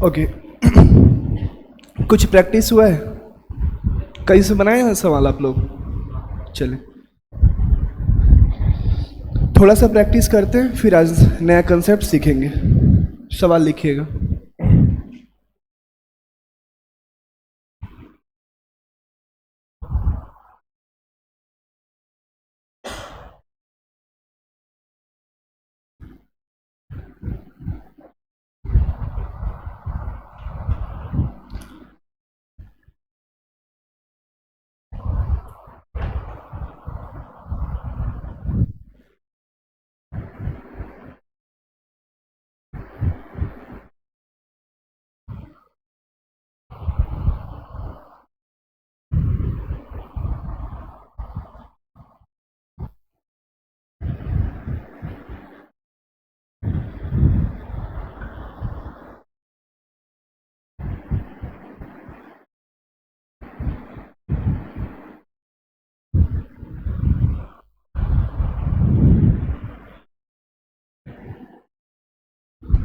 Okay. कुछ practice हुआ है? कहीं से बनाए हैं सवाल आप लोग? चले थोड़ा सा प्रैक्टिस करते हैं, फिर आज नया कंसेप्ट सीखेंगे। सवाल लिखिएगा।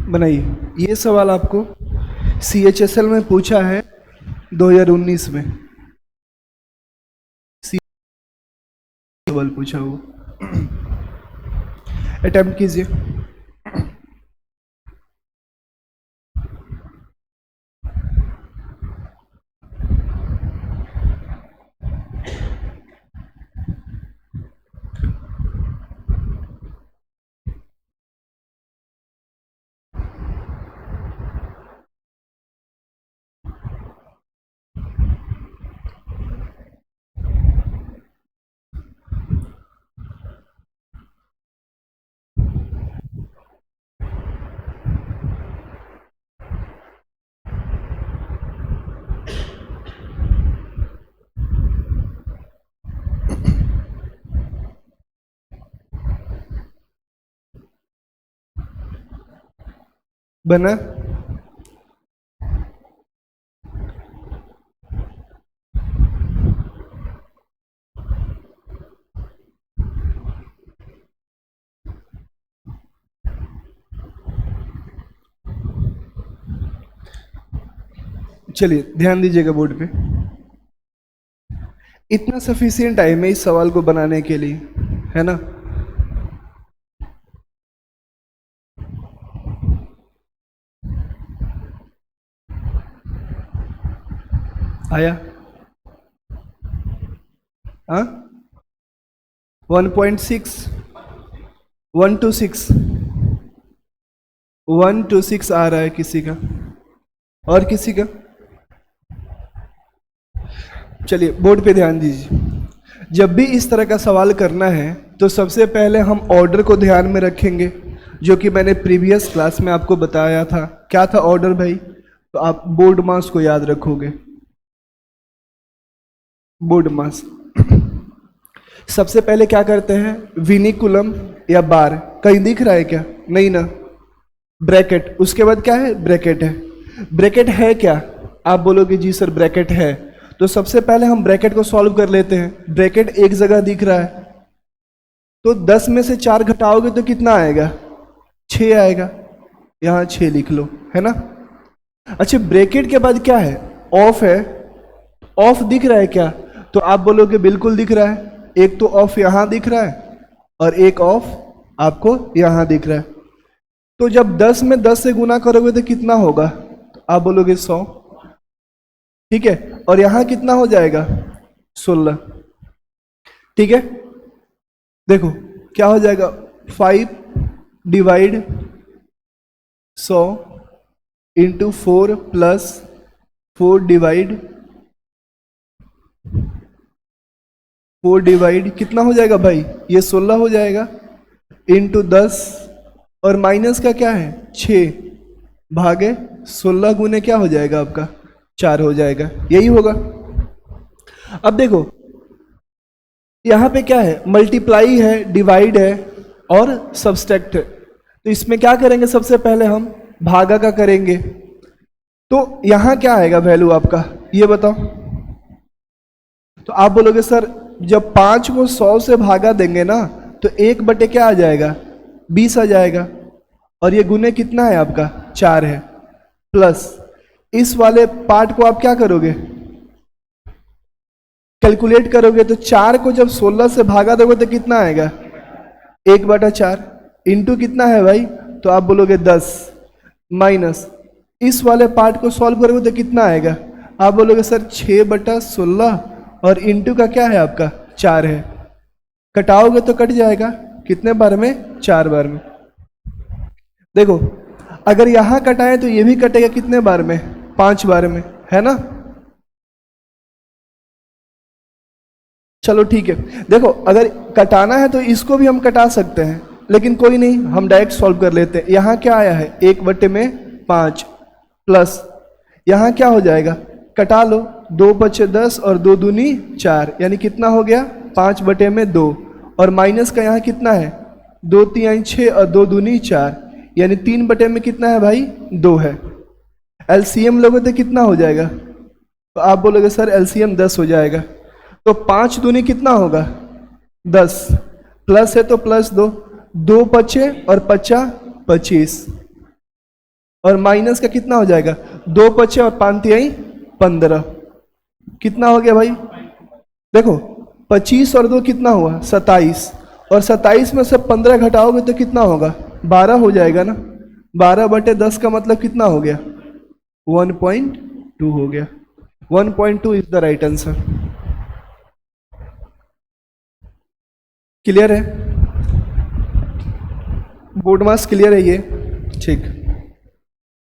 बनाइए। ये सवाल आपको CHSL में पूछा है 2019 में। सवाल पूछा वो, अटेम्प्ट कीजिए। बना? चलिए ध्यान दीजिएगा बोर्ड पे। इतना सफिशिएंट टाइम है इस सवाल को बनाने के लिए, है ना? आया? हाँ, 1.6, 1 to 6, 1 to 6 आ रहा है किसी का, और किसी का? चलिए बोर्ड पे ध्यान दीजिए। जब भी इस तरह का सवाल करना है तो सबसे पहले हम ऑर्डर को ध्यान में रखेंगे, जो कि मैंने प्रीवियस क्लास में आपको बताया था। क्या था ऑर्डर भाई? तो आप बोर्ड मास को याद रखोगे। बोर्ड मास सबसे पहले क्या करते हैं? विनिकुलम या बार, कहीं दिख रहा है क्या? नहीं ना। ब्रैकेट, उसके बाद क्या है? ब्रैकेट है। ब्रैकेट है क्या? आप बोलोगे जी सर ब्रैकेट है। तो सबसे पहले हम ब्रैकेट को सॉल्व कर लेते हैं। ब्रैकेट एक जगह दिख रहा है, तो 10 में से 4 घटाओगे तो कितना आएगा? 6 आएगा। यहां 6 लिख लो, है ना? अच्छा, ब्रैकेट के बाद क्या है? ऑफ है। ऑफ दिख रहा है क्या? तो आप बोलोगे बिल्कुल दिख रहा है। एक तो ऑफ यहां दिख रहा है और एक ऑफ आपको यहां दिख रहा है। तो जब 10 में 10 से गुना करोगे तो कितना होगा? तो आप बोलोगे 100। ठीक है, और यहां कितना हो जाएगा? 16। ठीक है, देखो क्या हो जाएगा? 5 डिवाइड 100 इंटू 4 प्लस 4 डिवाइड कितना हो जाएगा भाई? ये 16 हो जाएगा, इंटू 10, और माइनस का क्या है? 6 भागे 16 गुने क्या हो जाएगा आपका? 4 हो जाएगा। यही होगा। अब देखो यहां पे क्या है? मल्टीप्लाई है, डिवाइड है और सब्सट्रैक्ट है। तो इसमें क्या करेंगे? सबसे पहले हम भागा का करेंगे। तो यहां क्या आएगा वैल्यू आपका? ये बताओ। तो आप बोलोगे सर जब 5 को 100 से भागा देंगे ना तो 1 बटे क्या आ जाएगा? 20 आ जाएगा। और ये गुने कितना है आपका? 4 है। प्लस इस वाले पार्ट को आप क्या करोगे, कैलकुलेट करोगे। तो 4 को जब 16 से भागा दोगे तो कितना आएगा, 1/4 इंटू कितना है भाई, तो आप बोलोगे 10 माइनस इस वाले पार्ट को सॉल्व करोगे तो कितना आएगा, आप बोलोगे सर 6/16 और इंटू का क्या है आपका 4 है। कटाओगे तो कट जाएगा कितने बार में, 4 बार में। देखो अगर यहां कटाए तो ये भी कटेगा कितने बार में, 5 बार में, है ना। चलो ठीक है, देखो अगर कटाना है तो इसको भी हम कटा सकते हैं, लेकिन कोई नहीं, हम डायरेक्ट सॉल्व कर लेते हैं। यहाँ क्या आया है 1/5 प्लस यहाँ क्या हो जाएगा, कटा लो, 2×5 और 2 दूनी 4, यानी कितना हो गया 5/2 और माइनस का यहाँ कितना है 2 3 6 और 2 दूनी 4, यानी 3 में कितना है भाई 2 है। एलसीएम लोगे तो कितना हो जाएगा, तो आप बोलोगे सर एलसीएम 10 हो जाएगा। तो 5 दूनी कितना होगा 10, प्लस है तो प्लस 2, 2 पचे और 5 25 और माइनस का कितना हो जाएगा 2 पचे और 5 तिहाई 15, कितना हो गया भाई, देखो 25 और 2 कितना हुआ 27 और 27 में से 15 घटाओगे तो कितना होगा 12 हो जाएगा ना। 12/10 का मतलब कितना हो गया 1.2 हो गया। 1.2 is the right answer. Clear है, बोर्ड मास क्लियर है ये, ठीक।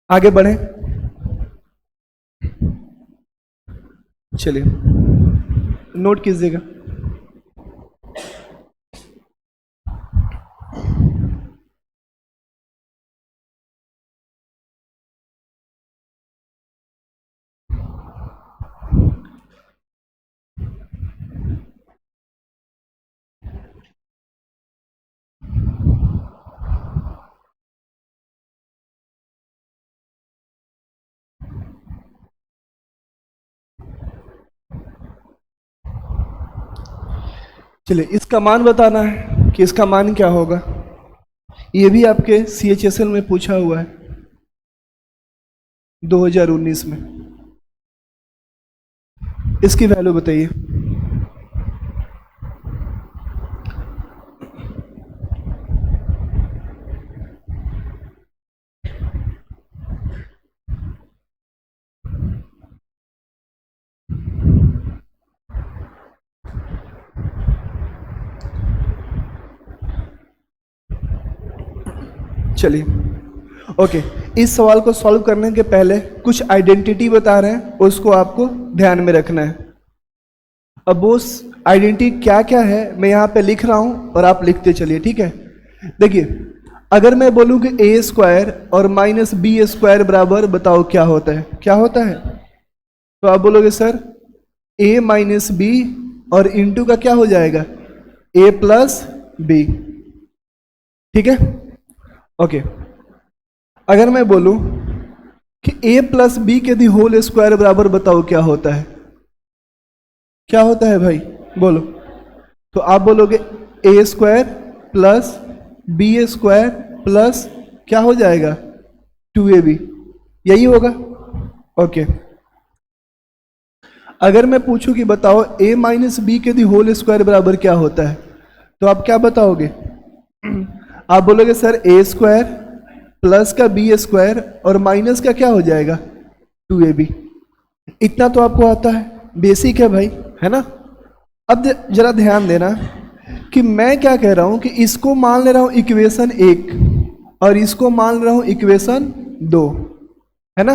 आगे बढ़े, चलिए नोट कीजिएगा। चलिए इसका मान बताना है कि इसका मान क्या होगा, ये भी आपके CHSL में पूछा हुआ है 2019 में। इसकी वैल्यू बताइए। चलिए ओके, इस सवाल को सॉल्व करने के पहले कुछ आइडेंटिटी बता रहे हैं, उसको आपको ध्यान में रखना है। अब वो आइडेंटिटी क्या क्या है मैं यहाँ पे लिख रहा हूँ और आप लिखते चलिए, ठीक है। देखिए अगर मैं बोलूँ कि a² और -b² बराबर, बताओ क्या होता है, क्या होता है, तो आप बोलोगे सर a - b और इंटू का क्या हो जाएगा a + b, ठीक है ओके। अगर मैं बोलूं कि a + b के दी होल स्क्वायर बराबर, बताओ क्या होता है, क्या होता है भाई बोलो, तो आप बोलोगे a² + b² प्लस क्या हो जाएगा 2ab, यही होगा ओके। अगर मैं पूछूं कि बताओ a - b के दी होल स्क्वायर बराबर क्या होता है, तो आप क्या बताओगे, आप बोलोगे सर a² प्लस का b² और माइनस का क्या हो जाएगा 2ab। इतना तो आपको आता है, बेसिक है भाई, है ना। अब जरा ध्यान देना कि मैं क्या कह रहा हूं कि इसको मान ले रहा हूं इक्वेशन 1 और इसको मान ले रहा हूं इक्वेशन 2, है ना।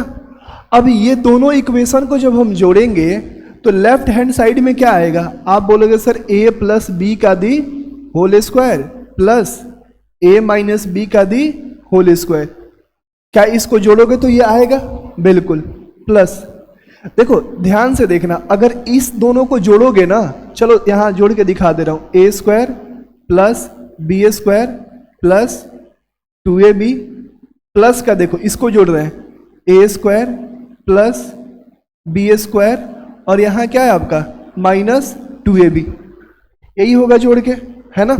अब ये दोनों इक्वेशन को जब हम जोड़ेंगे तो लेफ्ट हैंड साइड में क्या आएगा, आप बोलोगे सर a + b का the whole square plus a - b का दी होल स्क्वायर। क्या इसको जोड़ोगे तो ये आएगा, बिल्कुल प्लस। देखो ध्यान से देखना, अगर इस दोनों को जोड़ोगे ना, चलो यहां जोड़ के दिखा दे रहा हूं, a² plus b² plus 2ab plus का, देखो इसको जोड़ रहे हैं a² प्लस b² और यहां क्या है आपका -2ab, यही होगा जोड़ के, है ना।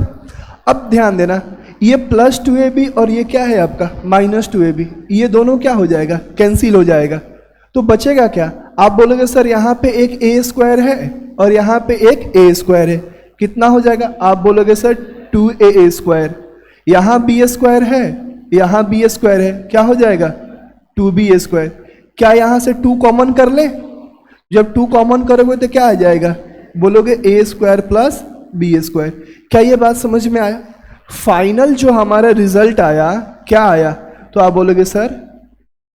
अब ध्यान देना, ये +2ab और ये क्या है आपका -2ab, ये दोनों क्या हो जाएगा, कैंसिल हो जाएगा। तो बचेगा क्या? आप बोलोगे सर यहाँ पे एक ए स्क्वायर है और यहाँ पे एक ए स्क्वायर है, कितना हो जाएगा? आप बोलोगे सर 2a स्क्वायर। यहाँ बी स्क्वायर है, यहाँ बी स्क्वायर है, क्या हो जाएगा? 2b square. क्या यहाँ से 2 कॉमन कर ले? जब 2 कॉमन करोगे तो क्या आ जाएगा? बोलोगे ए स्क्वायर प्लस बी स्क्वायर। क्या ये बात समझ में आया? फाइनल जो हमारा रिजल्ट आया क्या आया? तो आप बोलोगे सर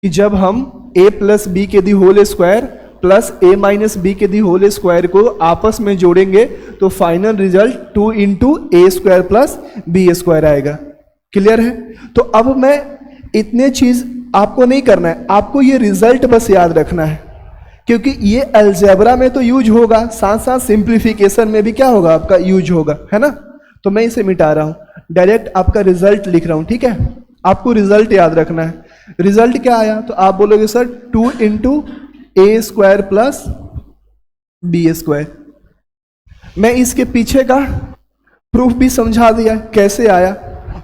कि जब हम a प्लस बी के the whole square plus a minus B के दी होल स्क्वायर को आपस में जोड़ेंगे तो final result 2 into A square plus B square आएगा। क्लियर है? तो अब मैं इतने चीज आपको नहीं करना है, आपको ये रिजल्ट बस याद रखना है, क्योंकि ये अलजेब्रा में तो यूज होगा, साथ साथ सिंप्लीफिकेशन में भी क्या होगा? आपका यूज होगा, है ना? तो मैं इसे मिटा रहा हूं, डायरेक्ट आपका रिजल्ट लिख रहा हूं, ठीक है? आपको रिजल्ट याद रखना है। रिजल्ट क्या आया? तो आप बोलोगे sir 2 into A square plus B square. मैं इसके पीछे का प्रूफ भी समझा दिया कैसे आया,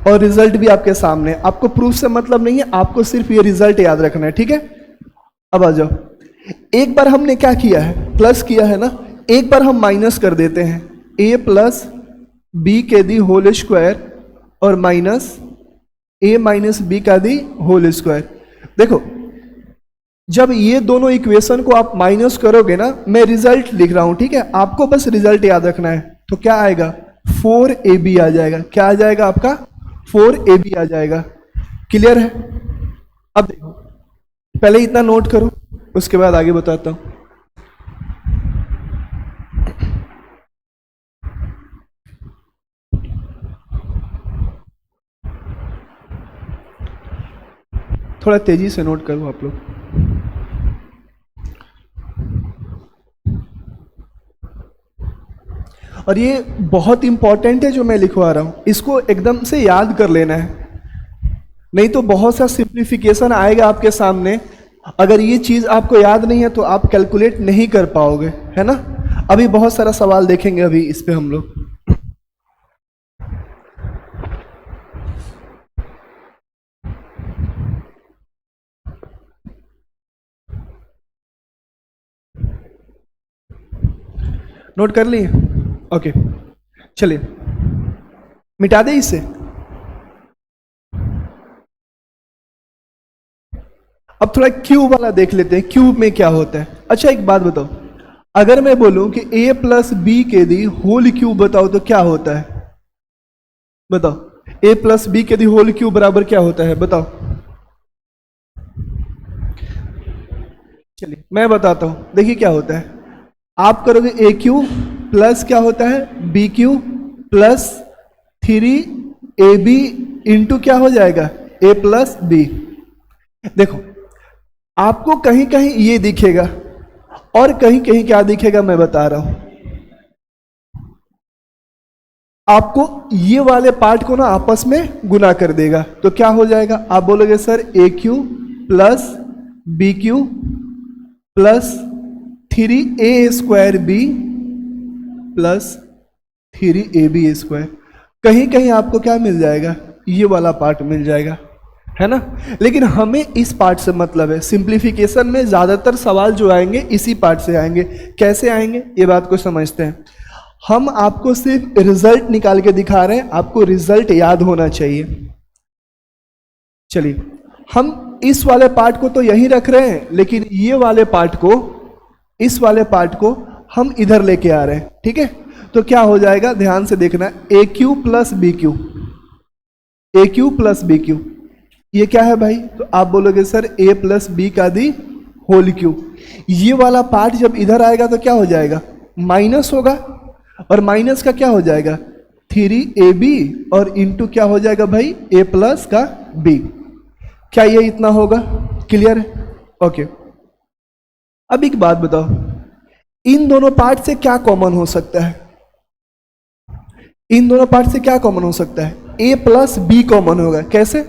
और रिजल्ट भी आपके सामने। आपको प्रूफ से मतलब नहीं है, आपको सिर्फ ये रिजल्ट याद रखना है, ठीक है? अब आ जाओ, एक बार हमने क्या किया है? प्लस किया है ना, एक बार हम माइनस कर देते हैं, a प्लस बी के दी होल स्क्वायर और माइनस a माइनस बी का दी होल स्क्वायर। देखो, जब ये दोनों इक्वेशन को आप माइनस करोगे ना, मैं रिजल्ट लिख रहा हूं, ठीक है? आपको बस रिजल्ट याद रखना है। तो क्या आएगा? 4ab आ जाएगा। क्या आ जाएगा आपका? 4ab आ जाएगा। क्लियर है? अब देखो, पहले इतना नोट करो, उसके बाद आगे बताता हूं। थोड़ा तेजी से नोट करो आप लोग। और ये बहुत इंपॉर्टेंट है जो मैं लिखवा रहा हूं, इसको एकदम से याद कर लेना है, नहीं तो बहुत सा सिंप्लीफिकेशन आएगा आपके सामने। अगर ये चीज आपको याद नहीं है तो आप कैलकुलेट नहीं कर पाओगे, है ना? अभी बहुत सारा सवाल देखेंगे अभी इस पे हम लोग। नोट कर लिए? ओके, चलिए मिटा दे इसे। अब थोड़ा क्यूब वाला देख लेते हैं, क्यूब में क्या होता है। अच्छा एक बात बताओ, अगर मैं बोलूं कि a प्लस बी के दी होल क्यूब बताओ तो क्या होता है? बताओ, a प्लस बी के दी होल क्यूब बराबर क्या होता है? बताओ। चलिए मैं बताता हूं, देखिए क्या होता है। आप करोगे a क्यूब प्लस क्या होता है? b cube plus 3ab into क्या हो जाएगा? a plus B. देखो, आपको कहीं कहीं ये दिखेगा और कहीं कहीं क्या दिखेगा, मैं बता रहा हूं। आपको ये वाले पार्ट को ना आपस में गुना कर देगा, तो क्या हो जाएगा? आप बोलोगे sir a cube plus B cube plus 3a square B plus 3ab square. कहीं कहीं आपको क्या मिल जाएगा? ये वाला पार्ट मिल जाएगा, है ना? लेकिन हमें इस पार्ट से मतलब है। सिंप्लीफिकेशन में ज्यादातर सवाल जो आएंगे इसी पार्ट से आएंगे। कैसे आएंगे ये बात को समझते हैं। हम आपको सिर्फ रिजल्ट निकाल के दिखा रहे हैं, आपको रिजल्ट याद होना चाहिए। चलिए, हम इस वाले पार्ट को तो यहीं रख रहे हैं, लेकिन ये वाले पार्ट को, इस वाले पार्ट को हम इधर लेके आ रहे हैं, ठीक है? तो क्या हो जाएगा, ध्यान से देखना, ए क्यू प्लस बी क्यू, ए क्यू प्लस बी क्यू। ये क्या है भाई? तो आप बोलोगे सर a प्लस बी का दी होल क्यूब। ये वाला पार्ट जब इधर आएगा तो क्या हो जाएगा? माइनस होगा, और माइनस का क्या हो जाएगा? 3ab और इंटू क्या हो जाएगा भाई? a प्लस का b। क्या ये इतना होगा? क्लियर है? ओके, अब एक बात बताओ, इन दोनों पार्ट से क्या कॉमन हो सकता है? इन दोनों पार्ट से क्या कॉमन हो सकता है? a प्लस बी कॉमन होगा। कैसे?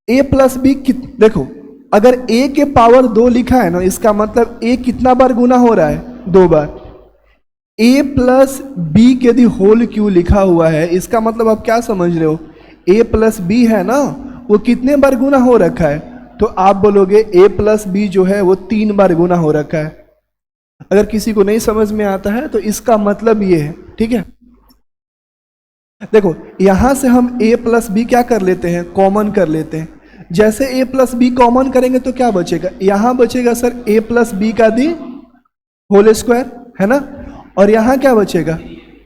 a प्लस बी, देखो अगर a के पावर 2 लिखा है ना, इसका मतलब a कितना बार गुना हो रहा है? 2 बार। a प्लस बी के दी होल क्यू लिखा हुआ है, इसका मतलब आप क्या समझ रहे हो? a प्लस बी है ना, वो कितने बार गुना हो रखा है? तो आप बोलोगे ए प्लस बी जो है वो 3 बार गुना हो रखा है। अगर किसी को नहीं समझ में आता है तो इसका मतलब ये है, ठीक है। देखो यहां से हम a प्लस बी क्या कर लेते हैं, कॉमन कर लेते हैं। जैसे a प्लस बी कॉमन करेंगे तो क्या बचेगा, यहां बचेगा सर a प्लस बी का दी होल स्क्वायर, है ना। और यहां क्या बचेगा,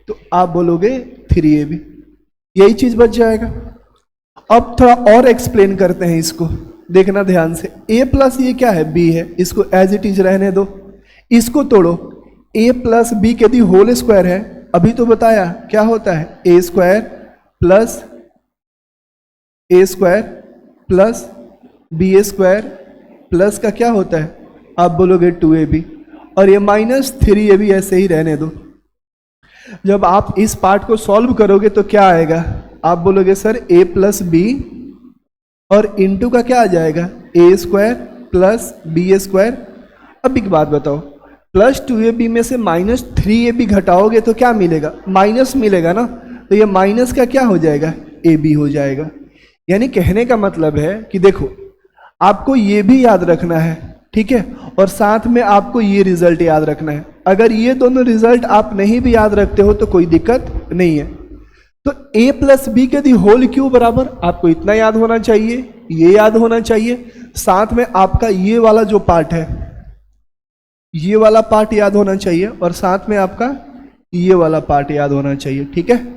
तो आप बोलोगे 3ab, यही चीज बच जाएगा। अब थोड़ा और एक्सप्लेन करते हैं इसको, देखना ध्यान से। a प्लस ये क्या है, b है, इसको एज इट इज रहने दो। इसको तोड़ो, a प्लस बी के दी होल स्क्वायर है, अभी तो बताया क्या होता है, a square plus B square plus का क्या होता है, आप बोलोगे 2ab, और ये माइनस 3ab ऐसे ही रहने दो। जब आप इस पार्ट को सॉल्व करोगे तो क्या आएगा, आप बोलोगे सर a प्लस बी और इंटू का क्या आ जाएगा, a square plus B square. अब एक बात बताओ, प्लस 2ab में से माइनस 3ab घटाओगे तो क्या मिलेगा, माइनस मिलेगा ना, तो ये माइनस का क्या हो जाएगा, ab हो जाएगा। यानी कहने का मतलब है कि देखो आपको ये भी याद रखना है, ठीक है, और साथ में आपको ये रिजल्ट याद रखना है। अगर ये दोनों रिजल्ट आप नहीं भी याद रखते हो तो कोई दिक्कत नहीं है। तो a प्लस बी के दी होल क्यूब बराबर आपको इतना याद होना चाहिए, ये याद होना चाहिए, साथ में आपका ये वाला जो पार्ट है, ये वाला पार्ट याद होना चाहिए, और साथ में आपका ये वाला पार्ट याद होना चाहिए, ठीक है।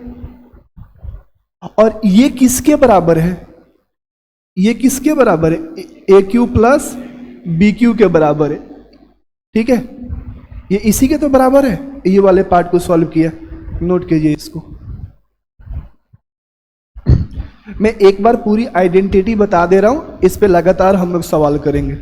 और ये किसके बराबर है, ये किसके बराबर है, a q plus b Q के बराबर है, ठीक है, ये इसी के तो बराबर है। ये वाले पार्ट को सॉल्व किया, नोट कीजिए इसको। मैं एक बार पूरी आइडेंटिटी बता दे रहा हूं, इस पे लगातार हम लोग सवाल करेंगे।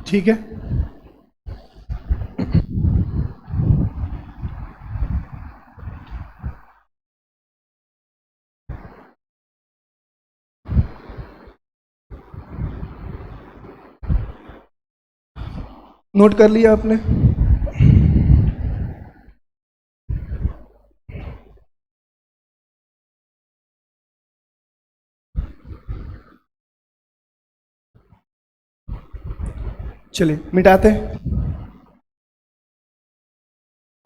ठीक है, नोट कर लिया आपने। चलिए मिटाते हैं।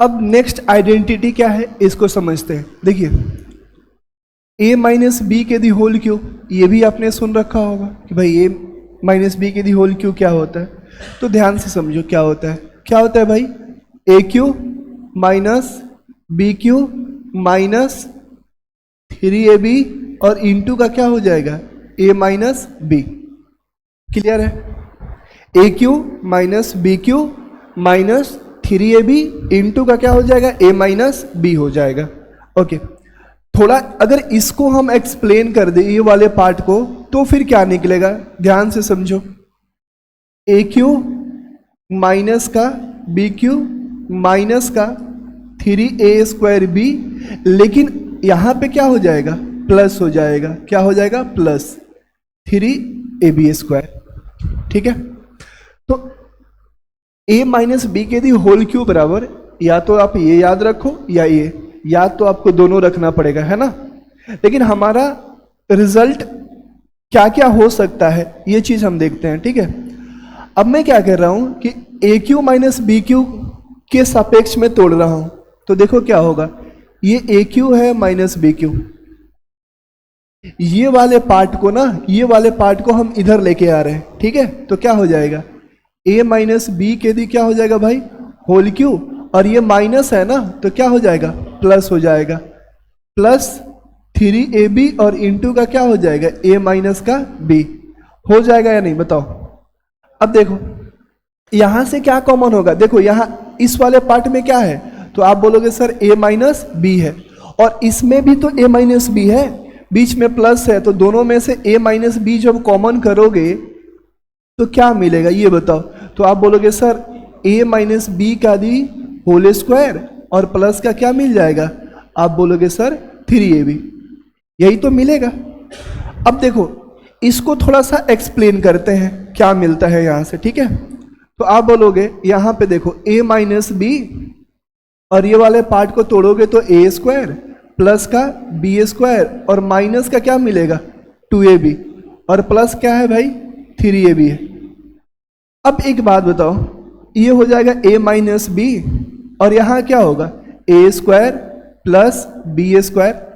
अब नेक्स्ट आइडेंटिटी क्या है इसको समझते हैं। देखिए a माइनस बी के दी होल क्यू, ये भी आपने सुन रखा होगा कि भाई a माइनस बी के दी होल क्यू क्या होता है, तो ध्यान से समझो क्या होता है। क्या होता है भाई, a Q minus B q minus 3ab और इंटू का क्या हो जाएगा, a माइनस बी। क्लियर है, a Q minus B q minus 3ab into का क्या हो जाएगा, a माइनस बी हो जाएगा। ओके, थोड़ा अगर इसको हम एक्सप्लेन कर दे ये वाले पार्ट को, तो फिर क्या निकलेगा, ध्यान से समझो। ए क्यू माइनस का बी क्यू माइनस का 3a स्क्वायर बी, लेकिन यहां पे क्या हो जाएगा, प्लस हो जाएगा। क्या हो जाएगा, प्लस 3ab स्क्वायर। ठीक है, तो a माइनस बी के दी होल क्यू बराबर, या तो आप ये याद रखो या ये, या तो आपको दोनों रखना पड़ेगा, है ना। लेकिन हमारा रिजल्ट क्या क्या हो सकता है ये चीज हम देखते हैं। ठीक है, अब मैं क्या कर रहा हूं कि ए क्यू माइनस बी क्यू के सापेक्ष में तोड़ रहा हूं, तो देखो क्या होगा, ये ए क्यू है माइनस बी क्यू, ये वाले पार्ट को ना, ये वाले पार्ट को हम इधर लेके आ रहे हैं। ठीक है, तो क्या हो जाएगा, a माइनस बी के दी क्या हो जाएगा भाई, होल क्यू, और ये माइनस है ना, तो क्या हो जाएगा, प्लस हो जाएगा, प्लस 3ab और इंटू का क्या हो जाएगा, a माइनस का b हो जाएगा या नहीं, बताओ। अब देखो यहां से क्या कॉमन होगा, देखो यहां इस वाले पार्ट में क्या है, तो आप बोलोगे सर a माइनस बी है, और इसमें भी तो a माइनस बी है, बीच में प्लस है, तो दोनों में से a माइनस बी जब कॉमन करोगे तो क्या मिलेगा ये बताओ। तो आप बोलोगे सर a माइनस बी का दी होल स्क्वायर और प्लस का क्या मिल जाएगा, आप बोलोगे सर 3ab, यही तो मिलेगा। अब देखो इसको थोड़ा सा एक्सप्लेन करते हैं क्या मिलता है यहां से, ठीक है। तो आप बोलोगे यहां पे देखो a माइनस बी, और ये वाले पार्ट को तोड़ोगे तो a स्क्वायर प्लस का b स्क्वायर और माइनस का क्या मिलेगा 2ab, और प्लस क्या है भाई 3ab है। अब एक बात बताओ, ये हो जाएगा a माइनस बी और यहां क्या होगा a square plus b square,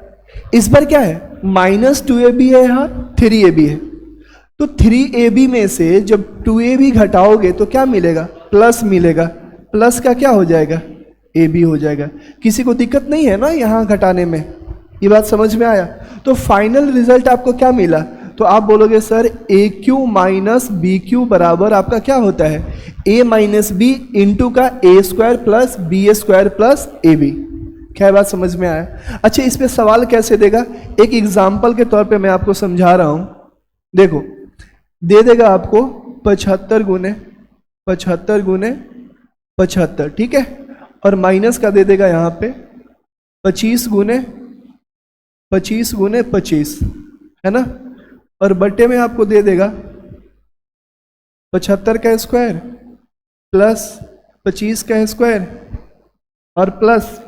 इस पर क्या है -2ab है, यहाँ 3ab है। तो 3ab में से जब 2ab घटाओगे तो क्या मिलेगा, प्लस मिलेगा, प्लस का क्या हो जाएगा ab हो जाएगा। किसी को दिक्कत नहीं है ना यहाँ घटाने में, ये बात समझ में आया। तो फाइनल रिजल्ट आपको क्या मिला, तो आप बोलोगे sir A Q minus B Q बराबर आपका क्या होता है a माइनस बी इंटू का a square plus B square plus ab। क्या बात समझ में आया। अच्छा इस पे सवाल कैसे देगा, एक एग्जाम्पल के तौर पे मैं आपको समझा रहा हूं। देखो दे देगा आपको 75 गुने 75 गुने 75, ठीक है, और माइनस का दे देगा यहाँ पे 25 गुने 25 गुने 25, है ना, और बट्टे में आपको दे देगा 75 का स्क्वायर प्लस 25 का स्क्वायर और प्लस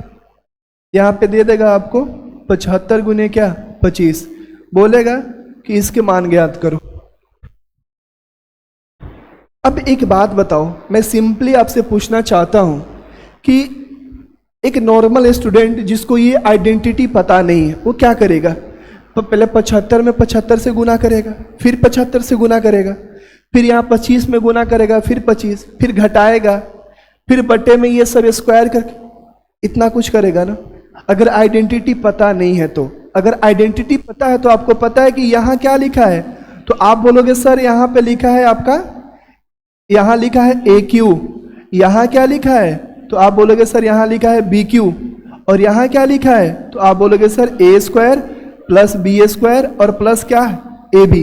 यहाँ पे दे देगा आपको 75 गुने क्या 25, बोलेगा कि इसके मान ज्ञात करो। अब एक बात बताओ, मैं सिंपली आपसे पूछना चाहता हूं कि एक नॉर्मल स्टूडेंट जिसको ये आइडेंटिटी पता नहीं है वो क्या करेगा, तो पहले 75 में 75 से गुना करेगा, फिर 75 से गुना करेगा, फिर यहाँ 25 में गुना करेगा, फिर 25, फिर घटाएगा, फिर बट्टे में ये सब स्क्वायर करके इतना कुछ करेगा ना। अगर आइडेंटिटी पता नहीं है तो, अगर आइडेंटिटी पता है तो आपको पता है कि यहाँ क्या लिखा है, तो आप बोलोगे सर यहाँ पे लिखा है आपका, यहाँ लिखा है ए क्यू, यहाँ क्या लिखा है, तो आप बोलोगे सर यहाँ लिखा है बी क्यू, और यहाँ क्या लिखा है, तो आप बोलोगे सर ए स्क्वायर प्लस बी स्क्वायर और प्लस क्या है ए बी।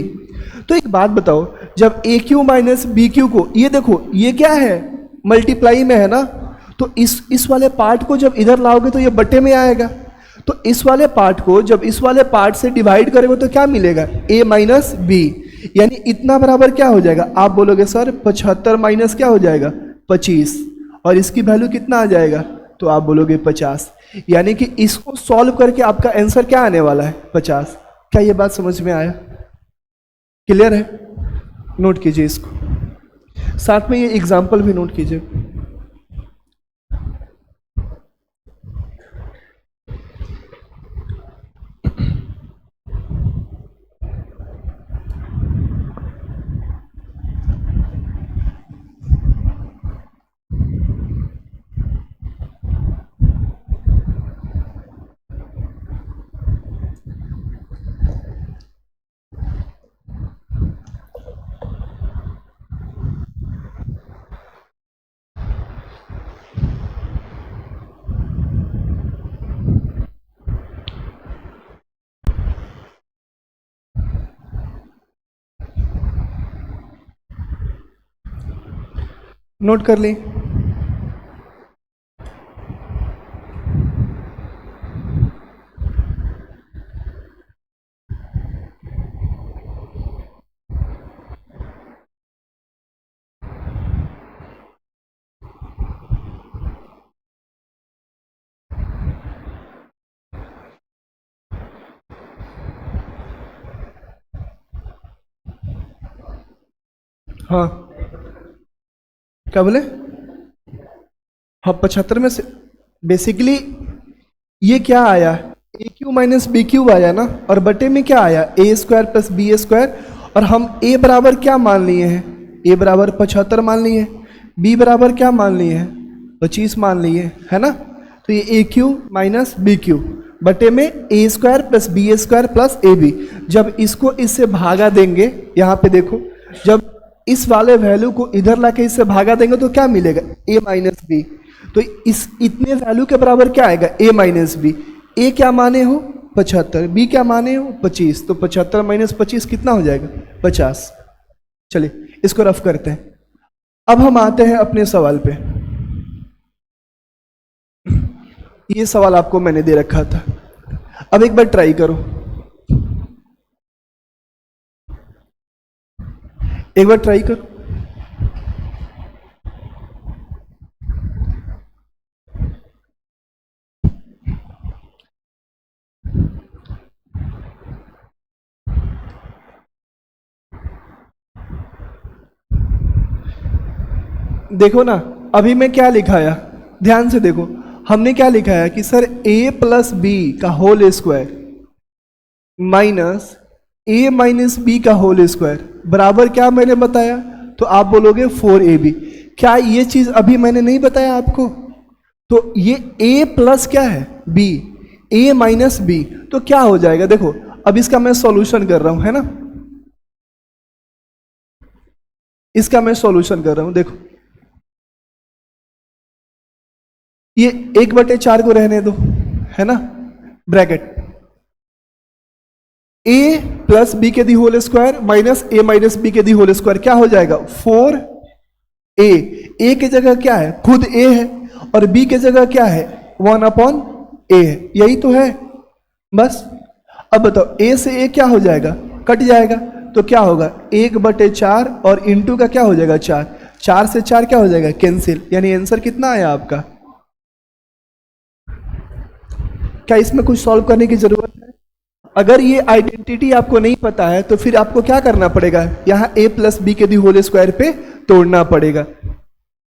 तो एक बात बताओ, जब ए क्यू माइनस बी क्यू को, ये देखो ये क्या है मल्टीप्लाई में है ना, तो इस वाले पार्ट को जब इधर लाओगे तो ये बट्टे में आएगा, तो इस वाले पार्ट को जब इस वाले पार्ट से डिवाइड करोगे तो क्या मिलेगा a माइनस बी, यानी इतना बराबर क्या हो जाएगा, आप बोलोगे सर 75 माइनस क्या हो जाएगा 25, और इसकी वैल्यू कितना आ जाएगा, तो आप बोलोगे 50, यानी कि इसको सॉल्व करके आपका आंसर क्या आने वाला है 50। क्या ये बात समझ में आया, क्लियर है, नोट कीजिए इसको, साथ में ये एग्जाम्पल भी नोट कीजिए। नोट कर ली, हाँ क्या बोले, हाँ 75 में से बेसिकली ये क्या आया ए क्यू माइनस बी क्यू आया ना, और बटे में क्या आया ए स्क्वायर प्लस बी स्क्वायर, और हम ए बराबर क्या मान लिए हैं, ए बराबर 75 मान लिए हैं, बी बराबर क्या मान लिए हैं 25 मान लिए है ना। तो ये a Q minus B q बटे में a square plus B square plus a b, जब इसको इससे भागा देंगे, यहाँ पे देखो जब इस वाले वैल्यू को इधर लाके इससे भागा देंगे तो क्या मिलेगा a माइनस बी, तो इस इतने वैल्यू के बराबर क्या आएगा a माइनस बी, ए क्या माने हो 75, बी क्या माने हो 25, तो 75 माइनस 25 कितना हो जाएगा 50। चलिए इसको रफ करते हैं। अब हम आते हैं अपने सवाल पे। ये सवाल आपको मैंने दे रखा था, अब एक बार ट्राई करो, एक बार ट्राई करो। देखो ना, अभी मैं क्या लिखाया, ध्यान से देखो, हमने क्या लिखाया कि सर a प्लस बी का whole square minus a minus B का होल स्क्वायर बराबर क्या मैंने बताया, तो आप बोलोगे 4ab। क्या ये चीज अभी मैंने नहीं बताया आपको? तो ये a प्लस क्या है b, a माइनस बी, तो क्या हो जाएगा, देखो अब इसका मैं सॉल्यूशन कर रहा हूं, है ना, इसका मैं सॉल्यूशन कर रहा हूं, देखो ये 1/4 को रहने दो, है ना, ब्रैकेट a प्लस बी के the whole square minus a minus B के दी होल स्क्वायर क्या हो जाएगा 4a। a की जगह क्या है, खुद a है, और b की जगह क्या है 1/a है, यही तो है बस। अब बताओ a से a क्या हो जाएगा, कट जाएगा, तो क्या होगा 1/4 और इंटू का क्या हो जाएगा 4, 4 से 4 क्या हो जाएगा कैंसिल, यानी आंसर कितना आया आपका। क्या इसमें कुछ सॉल्व करने की जरूरत है? अगर ये आइडेंटिटी आपको नहीं पता है तो फिर आपको क्या करना पड़ेगा, यहाँ a प्लस बी के दी होल स्क्वायर पे तोड़ना पड़ेगा।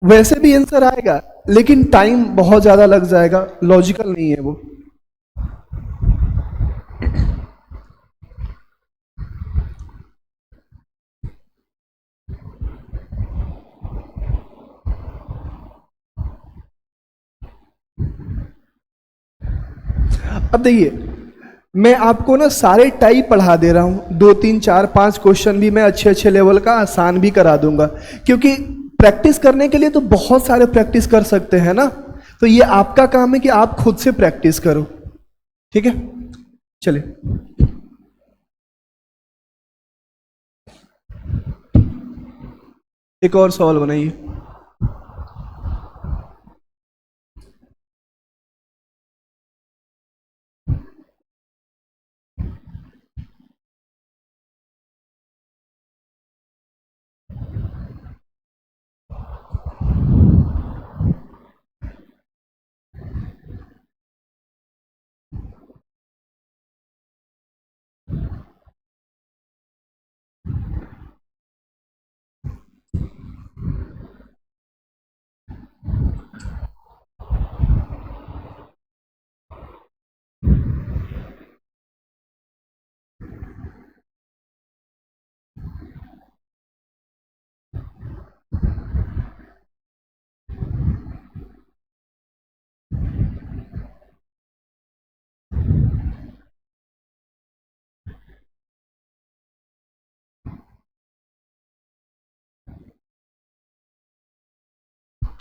वैसे भी आंसर आएगा लेकिन टाइम बहुत ज्यादा लग जाएगा, लॉजिकल नहीं है वो। अब देखिए, मैं आपको ना सारे टाइप पढ़ा दे रहा हूं, 2 3 4 5 क्वेश्चन भी मैं अच्छे अच्छे लेवल का आसान भी करा दूंगा, क्योंकि प्रैक्टिस करने के लिए तो बहुत सारे प्रैक्टिस कर सकते हैं ना, तो ये आपका काम है कि आप खुद से प्रैक्टिस करो, ठीक है। चलिए एक और सवाल बनाइए।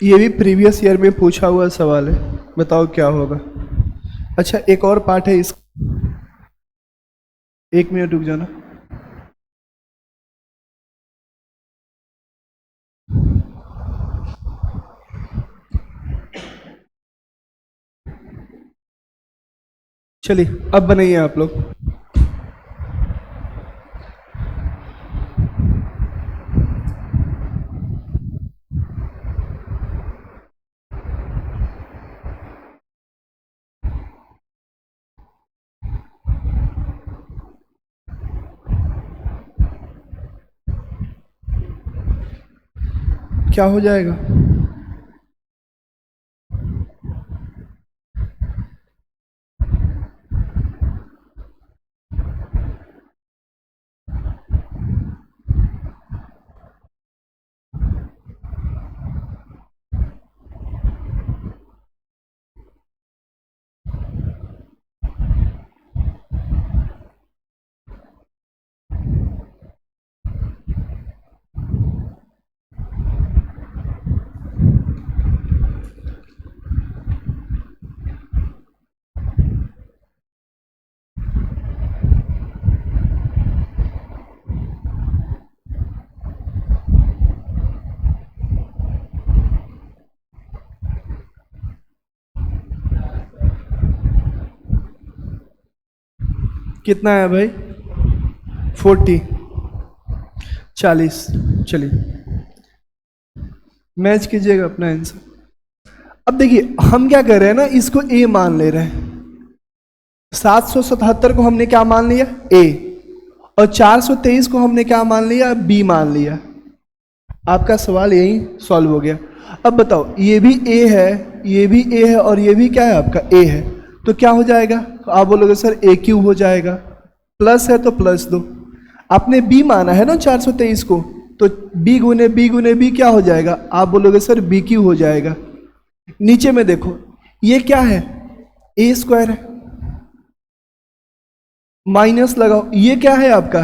ये भी प्रीवियस ईयर में पूछा हुआ सवाल है, बताओ क्या होगा। अच्छा एक और पार्ट है इस, 1 मिनट रुक जाना। चलिए अब बनाइए आप लोग। क्या हो जाएगा, कितना है भाई? 40, 40। चलिए मैच कीजिएगा अपना आंसर। अब देखिए हम क्या कर रहे हैं ना, इसको ए मान ले रहे हैं। 777 को हमने क्या मान लिया? ए। और 423 को हमने क्या मान लिया? बी मान लिया। आपका सवाल यही सॉल्व हो गया। अब बताओ, ये भी ए है, ये भी ए है, और ये भी क्या है आपका? ए है। तो क्या हो जाएगा? तो आप बोलोगे सर ए क्यू हो जाएगा। प्लस है तो प्लस दो। आपने बी माना है ना 423 को, तो बी गुने बी गुने बी क्या हो जाएगा? आप बोलोगे सर बी क्यू हो जाएगा। नीचे में देखो, ये क्या है? ए स्क्वायर है। माइनस लगाओ, ये क्या है आपका?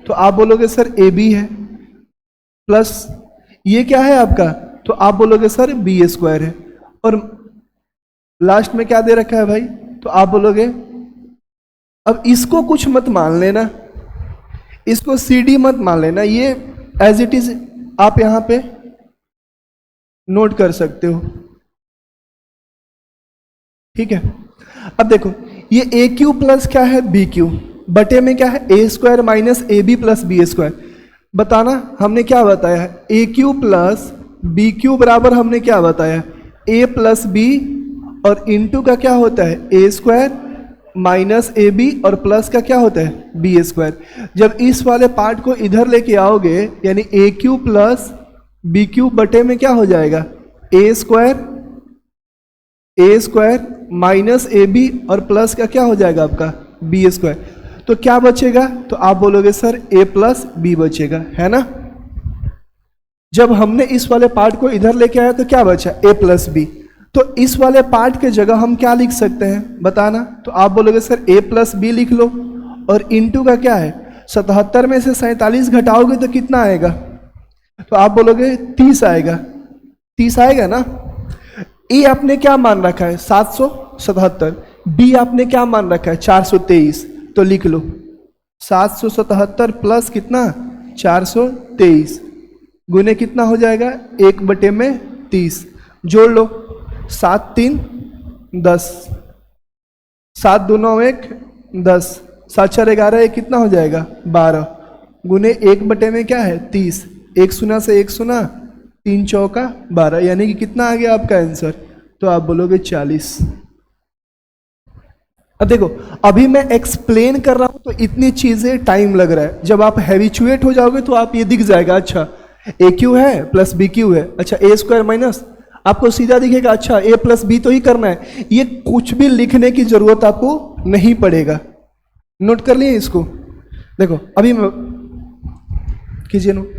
तो आप बोलोगे सर ए बी है। प्लस ये क्या है आपका? तो आप बोलोगे सर बी स्क्वायर है। और लास्ट में क्या दे रखा है भाई? तो आप बोलोगे, अब इसको कुछ मत मान लेना, इसको सी डी मत मान लेना, ये एज इट इज आप यहां पे नोट कर सकते हो। ठीक है। अब देखो, ये ए क्यू प्लस क्या है? बी क्यू, बटे में क्या है? A square minus A b plus B square. बताना हमने क्या बताया है? A q plus b Q बराबर हमने क्या बताया? ए प्लस बी, और इंटू का क्या होता है? A square minus A B, और प्लस का क्या होता है? B square. जब इस वाले पार्ट को इधर लेके आओगे, यानी a q plus b q बटे में क्या हो जाएगा? A square minus A B, और प्लस का क्या हो जाएगा आपका? B square. तो क्या बचेगा? तो आप बोलोगे सर ए प्लस बी बचेगा, है ना। जब हमने इस वाले पार्ट को इधर लेके आया तो क्या बचा? ए प्लस बी। तो इस वाले पार्ट के जगह हम क्या लिख सकते हैं बताना? तो आप बोलोगे सर ए प्लस बी लिख लो, और इंटू का क्या है? 77 में से 47 घटाओगे तो कितना आएगा? तो आप बोलोगे 30 आएगा। 30 आएगा ना। ए आपने क्या मान रखा है? 777। बी आपने क्या मान रखा है? 423। तो लिख लो 777 प्लस कितना? 423 गुने कितना हो जाएगा? 1/30। जोड़ लो, 7 3 10, 7 2 9 1 10, 7 4 11, एक कितना हो जाएगा? 12 गुने 1 में क्या है? 30। 1 शून्य से 1 शून्य, 3 चौका 12, यानी कि कितना आ गया आपका आंसर? तो आप बोलोगे 40। अब देखो, अभी मैं एक्सप्लेन कर रहा हूं तो इतनी चीजें टाइम लग रहा है। जब आप हैबिचुएट हो जाओगे तो आप ये दिख जाएगा, अच्छा ए क्यू है प्लस बी क्यू है, अच्छा ए स्क्वायर माइनस, आपको सीधा दिखेगा अच्छा ए प्लस बी तो ही करना है। ये कुछ भी लिखने की जरूरत आपको नहीं पड़ेगा। नोट कर लिए इसको? देखो अभी मैं कीजिए नोट।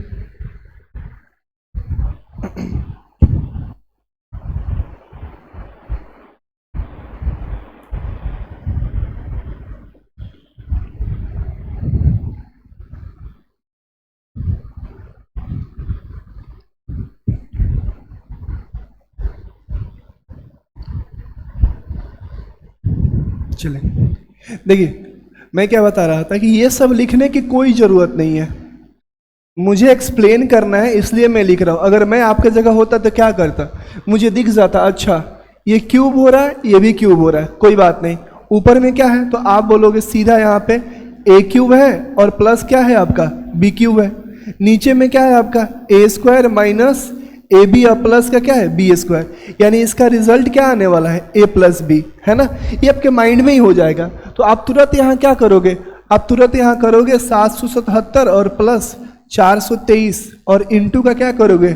चले देखिए, मैं क्या बता रहा था कि ये सब लिखने की कोई जरूरत नहीं है, मुझे एक्सप्लेन करना है इसलिए मैं लिख रहा हूं। अगर मैं आपके जगह होता तो क्या करता? मुझे दिख जाता अच्छा ये क्यूब हो रहा है, ये भी क्यूब हो रहा है, कोई बात नहीं। ऊपर में क्या है? तो आप बोलोगे सीधा यहाँ पे ए क्यूब है और प्लस क्या है आपका? बी क्यूब है। नीचे में क्या है आपका? A square minus A B, और प्लस का क्या है? B square. यानी इसका रिजल्ट क्या आने वाला है? ए प्लस बी, है ना। ये आपके माइंड में ही हो जाएगा। तो आप तुरंत यहाँ क्या करोगे? आप तुरंत यहाँ करोगे 777 और प्लस 423, और इंटू का क्या करोगे?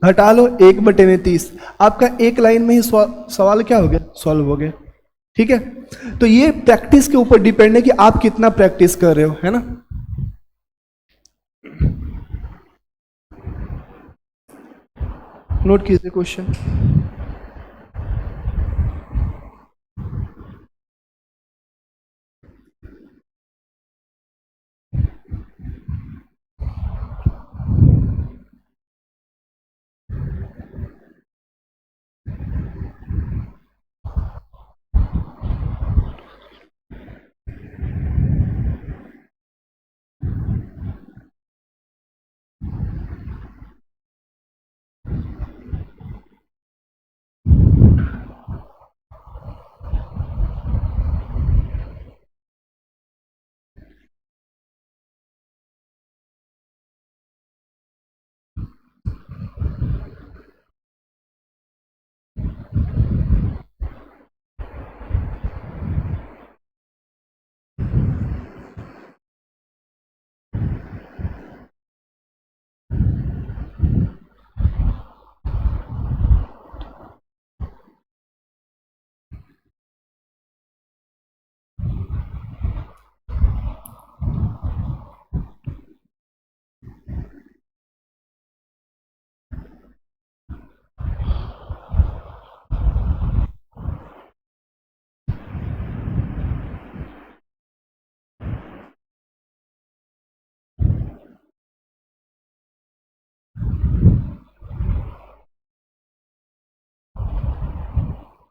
घटा लो 1/30। आपका एक लाइन में ही सवाल क्या हो गया? सॉल्व हो गया। ठीक है। तो ये प्रैक्टिस के ऊपर डिपेंड है कि आप कितना प्रैक्टिस कर रहे हो, है ना। नोट कीजिए क्वेश्चन।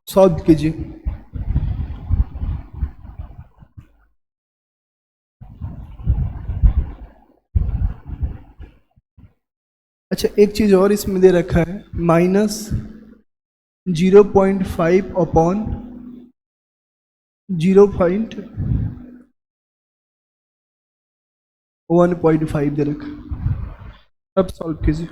सॉल्व कीजिए। अच्छा, एक चीज और इसमें दे रखा है, -0.5 अपॉन 0.1.5 दे रखा है। अब सॉल्व कीजिए।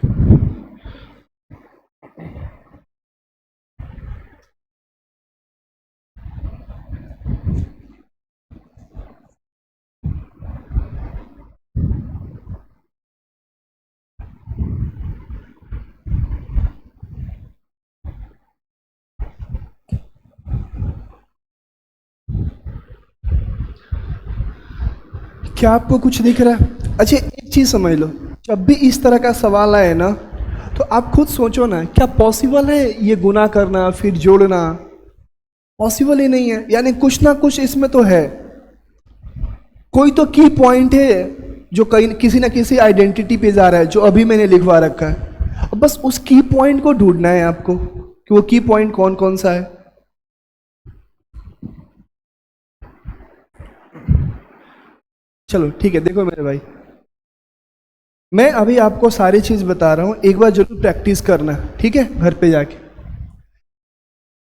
क्या आपको कुछ दिख रहा है? अच्छा, एक चीज समझ लो, जब भी इस तरह का सवाल आए ना, तो आप खुद सोचो ना, क्या पॉसिबल है ये गुना करना फिर जोड़ना? पॉसिबल ही नहीं है, यानी कुछ ना कुछ इसमें तो है, कोई तो की पॉइंट है जो कहीं किसी ना किसी आइडेंटिटी पे जा रहा है, जो अभी मैंने लिखवा रखा है। अब बस उस की पॉइंट को ढूंढना है आपको कि वो की पॉइंट कौन कौन सा है। चलो ठीक है, देखो मेरे भाई, मैं अभी आपको सारी चीज बता रहा हूं, एक बार जरूर प्रैक्टिस करना, ठीक है, घर पे जाके।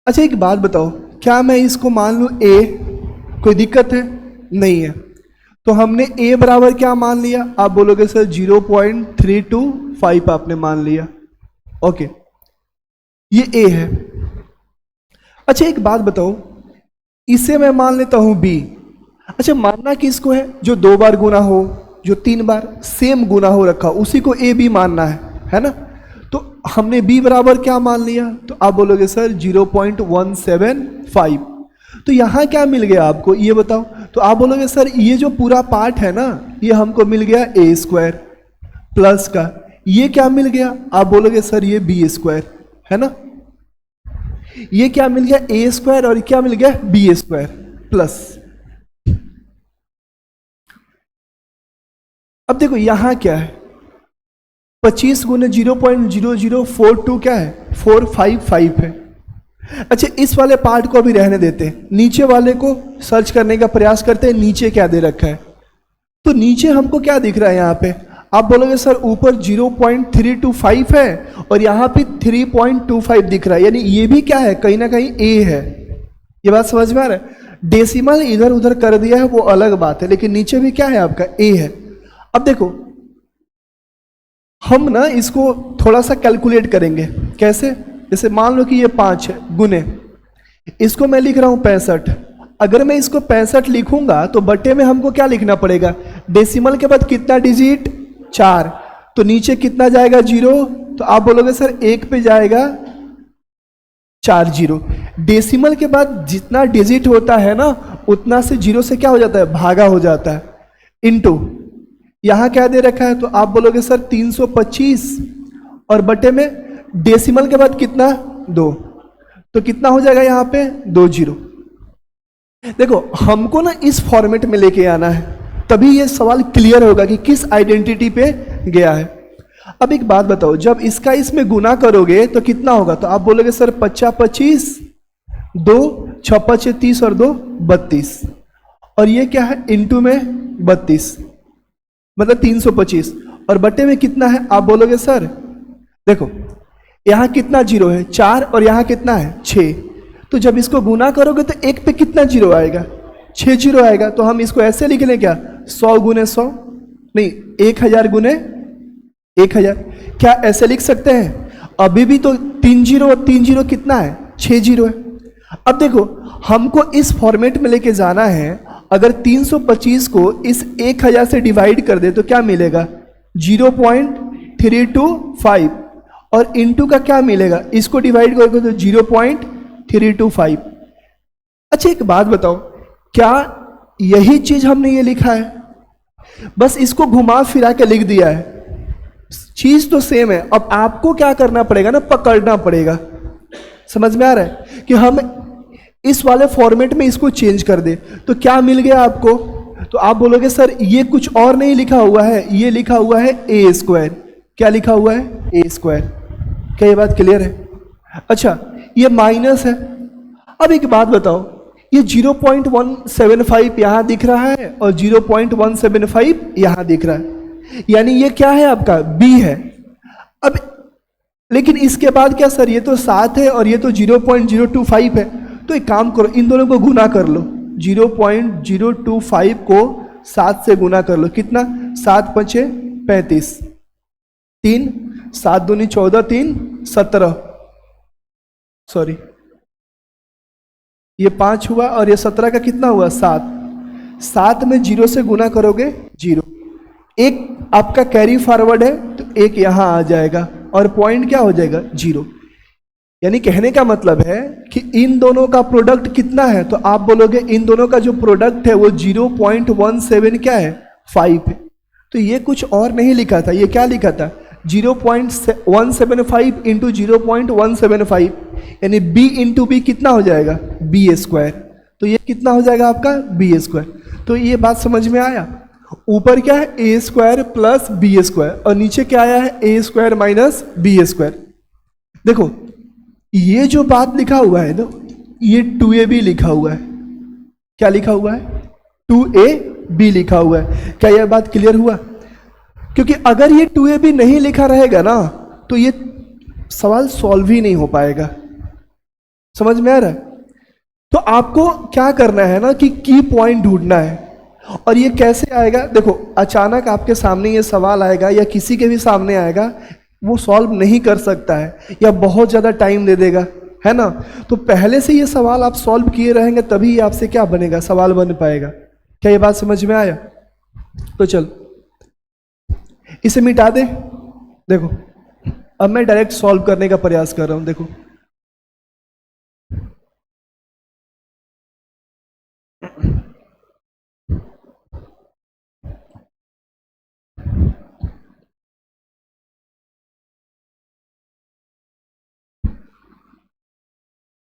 अच्छा, एक बात बताओ, क्या मैं इसको मान लूं ए? कोई दिक्कत है? नहीं है। तो हमने ए बराबर क्या मान लिया? आप बोलोगे सर 0.325 आपने मान लिया। ओके, ये ए है। अच्छा, एक बात बताओ, इसे मैं मान लेता हूं बी। अच्छा, मानना किसको है? जो 2 बार गुना हो, जो 3 बार सेम गुना हो रखा, उसी को ए बी मानना है ना? तो हमने बी बराबर क्या मान लिया? तो आप बोलोगे सर 0.175। तो यहां क्या मिल गया आपको, ये बताओ। तो आप बोलोगे सर ये जो पूरा पार्ट है ना, ये हमको मिल गया ए स्क्वायर प्लस का, ये क्या मिल गया? आप बोलोगे सर ये बी स्क्वायर, है ना? ये क्या मिल गया? ए स्क्वायर, और क्या मिल गया? B square plus. अब देखो यहां क्या है, 25 गुने 0.0042 क्या है? 455 है। अच्छा, इस वाले पार्ट को अभी रहने देते हैं, नीचे वाले को सर्च करने का प्रयास करते हैं, नीचे क्या दे रखा है। तो नीचे हमको क्या दिख रहा है यहाँ पे? आप बोलोगे सर ऊपर 0.325 है और यहाँ पे 3.25 दिख रहा है, यानी ये भी क्या है? कहीं ना कहीं ए है। ये बात समझ में आ रहा है? डेसिमल इधर उधर कर दिया है वो अलग बात है, लेकिन नीचे भी क्या है आपका? ए है। अब देखो, हम ना इसको थोड़ा सा कैलकुलेट करेंगे। कैसे? जैसे मान लो कि ये 5 है, गुने इसको मैं लिख रहा हूं 65। अगर मैं इसको 65 लिखूंगा तो बटे में हमको क्या लिखना पड़ेगा? डेसिमल के बाद कितना डिजिट? 4। तो नीचे कितना जाएगा? 0। तो आप बोलोगे सर 1 पे जाएगा 4 0। डेसिमल के बाद जितना डिजिट होता है ना, उतना से 0 से क्या हो जाता है? भागा हो जाता है, इनटू यहां क्या दे रखा है? तो आप बोलोगे सर 325, और बटे में डेसिमल के बाद कितना? 2। तो कितना हो जाएगा यहां पे? 2 0। देखो, हमको ना इस फॉर्मेट में लेके आना है, तभी ये सवाल क्लियर होगा कि किस आइडेंटिटी पे गया है। अब एक बात बताओ, जब इसका इसमें गुना करोगे तो कितना होगा? तो आप बोलोगे सर 50 25, 2 6 5 30 और 2 32, और ये क्या है? इनटू में 32, मतलब 325, और बटे में कितना है? आप बोलोगे सर देखो यहां कितना 0 है? 4, और यहां कितना है? 6। तो जब इसको गुना करोगे तो 1 पे कितना 0 आएगा? 6 0 आएगा। तो हम इसको ऐसे लिख लें क्या? 100 गुने 100, नहीं 1000 गुने 1000। क्या ऐसे लिख सकते हैं? अभी भी तो 3 0 और 3 0 कितना है? 6 0 है। अब देखो, हमको इस फॉर्मेट में लेके जाना है। अगर 325 को इस 1000 से डिवाइड कर दे तो क्या मिलेगा? 0.325, और इनटू का क्या मिलेगा? इसको डिवाइड करोगे तो 0.325। अच्छा, एक बात बताओ, क्या यही चीज हमने ये लिखा है? बस इसको घुमा फिरा के लिख दिया है, चीज तो सेम है। अब आपको क्या करना पड़ेगा ना? पकड़ना पड़ेगा। समझ में आ रहा है कि हम इस वाले फॉर्मेट में इसको चेंज कर दे तो क्या मिल गया आपको? तो आप बोलोगे सर ये कुछ और नहीं लिखा हुआ है, ये लिखा हुआ है ए स्क्वायर। क्या लिखा हुआ है? A square. क्या ये बात क्लियर है? अच्छा, ये माइनस है। अब एक बात बताओ, ये 0.175 यहां दिख रहा है और 0.175 यहां दिख रहा है, यानी ये क्या है आपका बी है। अब लेकिन इसके बाद क्या सर, ये तो 7 है और ये तो 0.025 है, तो एक काम करो, इन दोनों को गुना कर लो। 0.025 को 7 से गुना कर लो, कितना, 7 पचे 35, 3 7 दूनी 14, 3 17, सॉरी ये 5 हुआ और ये 17 का कितना हुआ 7। 7 में 0 से गुना करोगे 0, एक आपका कैरी फॉरवर्ड है तो एक यहां आ जाएगा और पॉइंट क्या हो जाएगा 0। यानी कहने का मतलब है कि इन दोनों का प्रोडक्ट कितना है, तो आप बोलोगे इन दोनों का जो प्रोडक्ट है वो 0.17 क्या है 5 है। तो ये कुछ और नहीं लिखा था, ये क्या लिखा था 0.175 इंटू 0.175, यानी b इंटू बी कितना हो जाएगा बी स्क्वायर। तो ये कितना हो जाएगा आपका बी स्क्वायर। तो ये बात समझ में आया, ऊपर क्या है a square plus B square और नीचे क्या आया है a square minus B square. देखो ये जो बात लिखा हुआ है ना, ये 2ab लिखा हुआ है, क्या लिखा हुआ है 2ab लिखा हुआ है। क्या यह बात क्लियर हुआ? क्योंकि अगर ये 2ab नहीं लिखा रहेगा ना तो ये सवाल सॉल्व ही नहीं हो पाएगा। समझ में आ रहा है? तो आपको क्या करना है ना कि की पॉइंट ढूंढना है। और ये कैसे आएगा, देखो अचानक आपके सामने ये सवाल आएगा या किसी के भी सामने आएगा, वो सॉल्व नहीं कर सकता है या बहुत ज़्यादा टाइम दे देगा, है ना। तो पहले से ये सवाल आप सॉल्व किए रहेंगे तभी ये आपसे क्या बनेगा, सवाल बन पाएगा। क्या ये बात समझ में आया? तो चल इसे मिटा दे। देखो अब मैं डायरेक्ट सॉल्व करने का प्रयास कर रहा हूं। देखो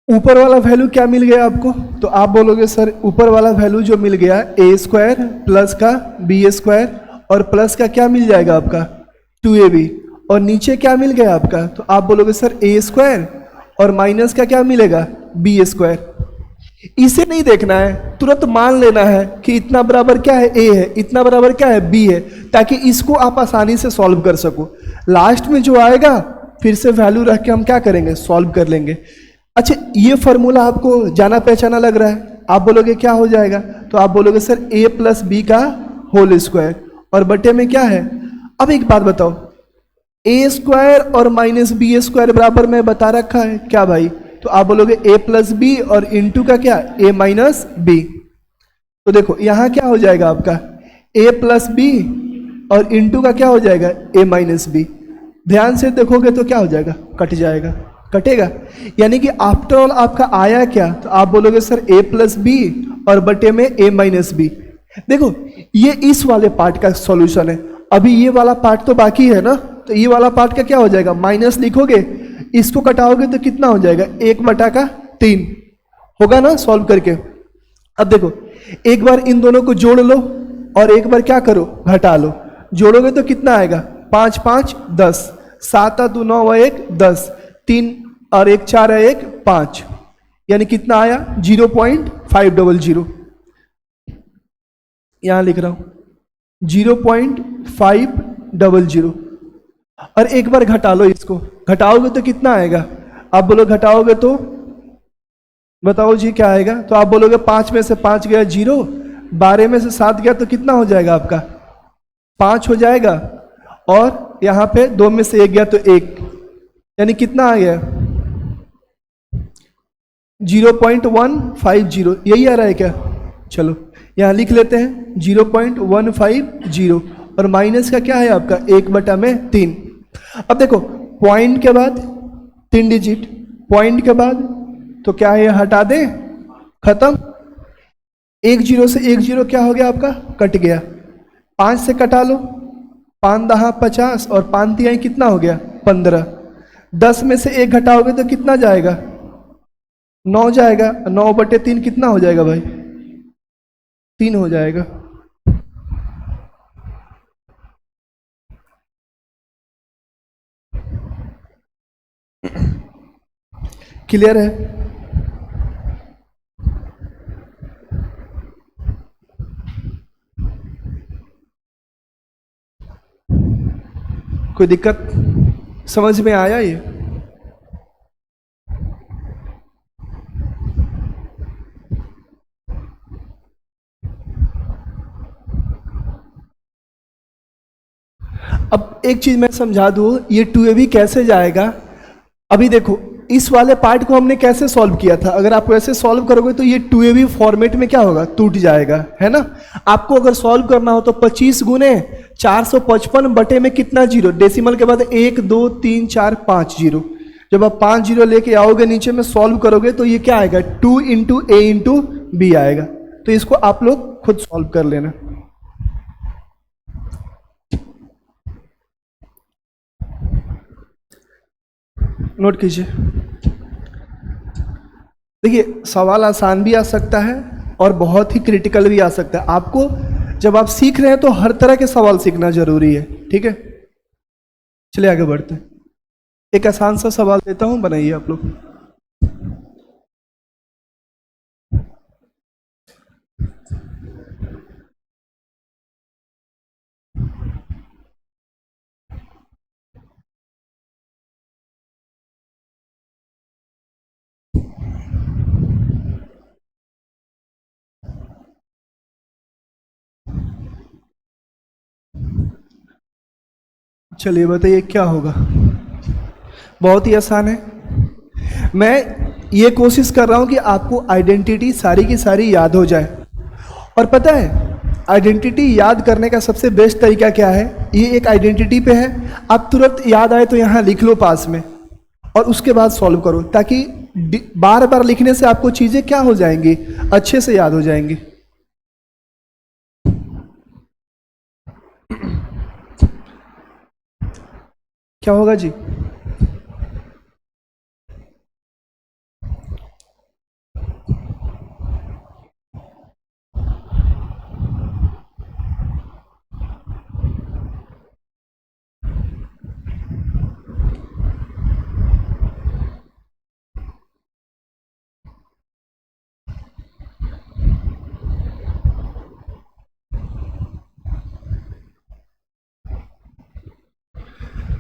ऊपर वाला वैल्यू क्या मिल गया आपको, तो आप बोलोगे सर ऊपर वाला वैल्यू जो मिल गया ए स्क्वायर प्लस का बी स्क्वायर और प्लस का क्या मिल जाएगा आपका 2ab, और नीचे क्या मिल गया आपका, तो आप बोलोगे सर ए स्क्वायर और माइनस का क्या मिलेगा बी स्क्वायर। इसे नहीं देखना है, तुरंत मान लेना है कि इतना बराबर क्या है ए है, इतना बराबर क्या है बी है, ताकि इसको आप आसानी से सॉल्व कर सको। लास्ट में जो आएगा फिर से वैल्यू रख के हम क्या करेंगे, सॉल्व कर लेंगे। अच्छा ये फॉर्मूला आपको जाना पहचाना लग रहा है, आप बोलोगे क्या हो जाएगा, तो आप बोलोगे सर a प्लस बी का होल स्क्वायर और बटे में क्या है। अब एक बात बताओ, a स्क्वायर और माइनस बी स्क्वायर बराबर में बता रखा है क्या भाई, तो आप बोलोगे a प्लस बी और इंटू का क्या a माइनस बी। तो देखो यहां क्या हो जाएगा आपका a प्लस बी और इंटू का क्या हो जाएगा a माइनस बी। ध्यान से देखोगे तो क्या हो जाएगा, कट जाएगा, कटेगा। यानी कि आफ्टर ऑल आपका आया क्या, तो आप बोलोगे सर a प्लस बी और बटे में a माइनस बी। देखो ये इस वाले पार्ट का सॉल्यूशन है, अभी ये वाला पार्ट तो बाकी है ना, तो ये वाला पार्ट का क्या हो जाएगा, माइनस लिखोगे, इसको कटाओगे तो कितना हो जाएगा 1/3 होगा ना सॉल्व करके। अब देखो एक बार इन दोनों को जोड़ लो और एक बार क्या करो घटा लो, जोड़ोगे तो कितना आएगा 5 5 10, 7 2 9 1 10, 3 और 1 4 है 1 5, यानी कितना आया 0.500। यहां लिख रहा हूं 0.500 और एक बार घटा लो, इसको घटाओगे तो कितना आएगा, आप बोलो घटाओगे तो बताओ जी क्या आएगा, तो आप बोलोगे 5 में से 5 गया 0, 12 में से 7 गया तो कितना हो जाएगा आपका 5 हो जाएगा, और यहां पे 2 में से 1 गया तो 1, यानी कितना आ गया 0.150। यही आ रहा है क्या, चलो यहां लिख लेते हैं 0.150 और माइनस का क्या है आपका 1/3। अब देखो पॉइंट के बाद 3 डिजिट, पॉइंट के बाद तो क्या है हटा दें, खत्म। 1 0 से 1 0 क्या हो गया आपका कट गया, 5 से कटा लो, 5 10 50 और 5 3 कितना हो गया 15, 10 में से 1 घटाओगे तो कितना जाएगा 9 जाएगा, 9/3 कितना हो जाएगा भाई 3 हो जाएगा। क्लियर है? कोई दिक्कत समझ में आया ये? अब एक चीज मैं समझा दूं, ये 2ab कैसे जाएगा। अभी देखो इस वाले पार्ट को हमने कैसे सॉल्व किया था, अगर आप ऐसे सॉल्व करोगे तो ये 2ab फॉर्मेट में क्या होगा, टूट जाएगा, है ना। आपको अगर सॉल्व करना हो तो 25 गुने 455 बटे में कितना जीरो, डेसिमल के बाद 1 2 3 4 5 जीरो। जब आप 5 जीरो लेके आओगे नीचे में सॉल्व करोगे तो ये क्या आएगा, 2 इंटू ए इंटू बी आएगा। तो इसको आप लोग खुद सॉल्व कर लेना। नोट कीजिए। देखिए सवाल आसान भी आ सकता है और बहुत ही क्रिटिकल भी आ सकता है। आपको जब आप सीख रहे हैं तो हर तरह के सवाल सीखना जरूरी है, ठीक है। चलिए आगे बढ़ते हैं। एक आसान सा सवाल देता हूं, बनाइए आप लोग। चलिए बताइए क्या होगा। बहुत ही आसान है। मैं ये कोशिश कर रहा हूं कि आपको आइडेंटिटी सारी की सारी याद हो जाए। और पता है आइडेंटिटी याद करने का सबसे बेस्ट तरीका क्या है, ये एक आइडेंटिटी पे है, आप तुरंत याद आए तो यहां लिख लो पास में और उसके बाद सॉल्व करो, ताकि बार बार लिखने से आपको चीजें क्या हो जाएंगी, अच्छे से याद हो जाएंगी। क्या होगा जी?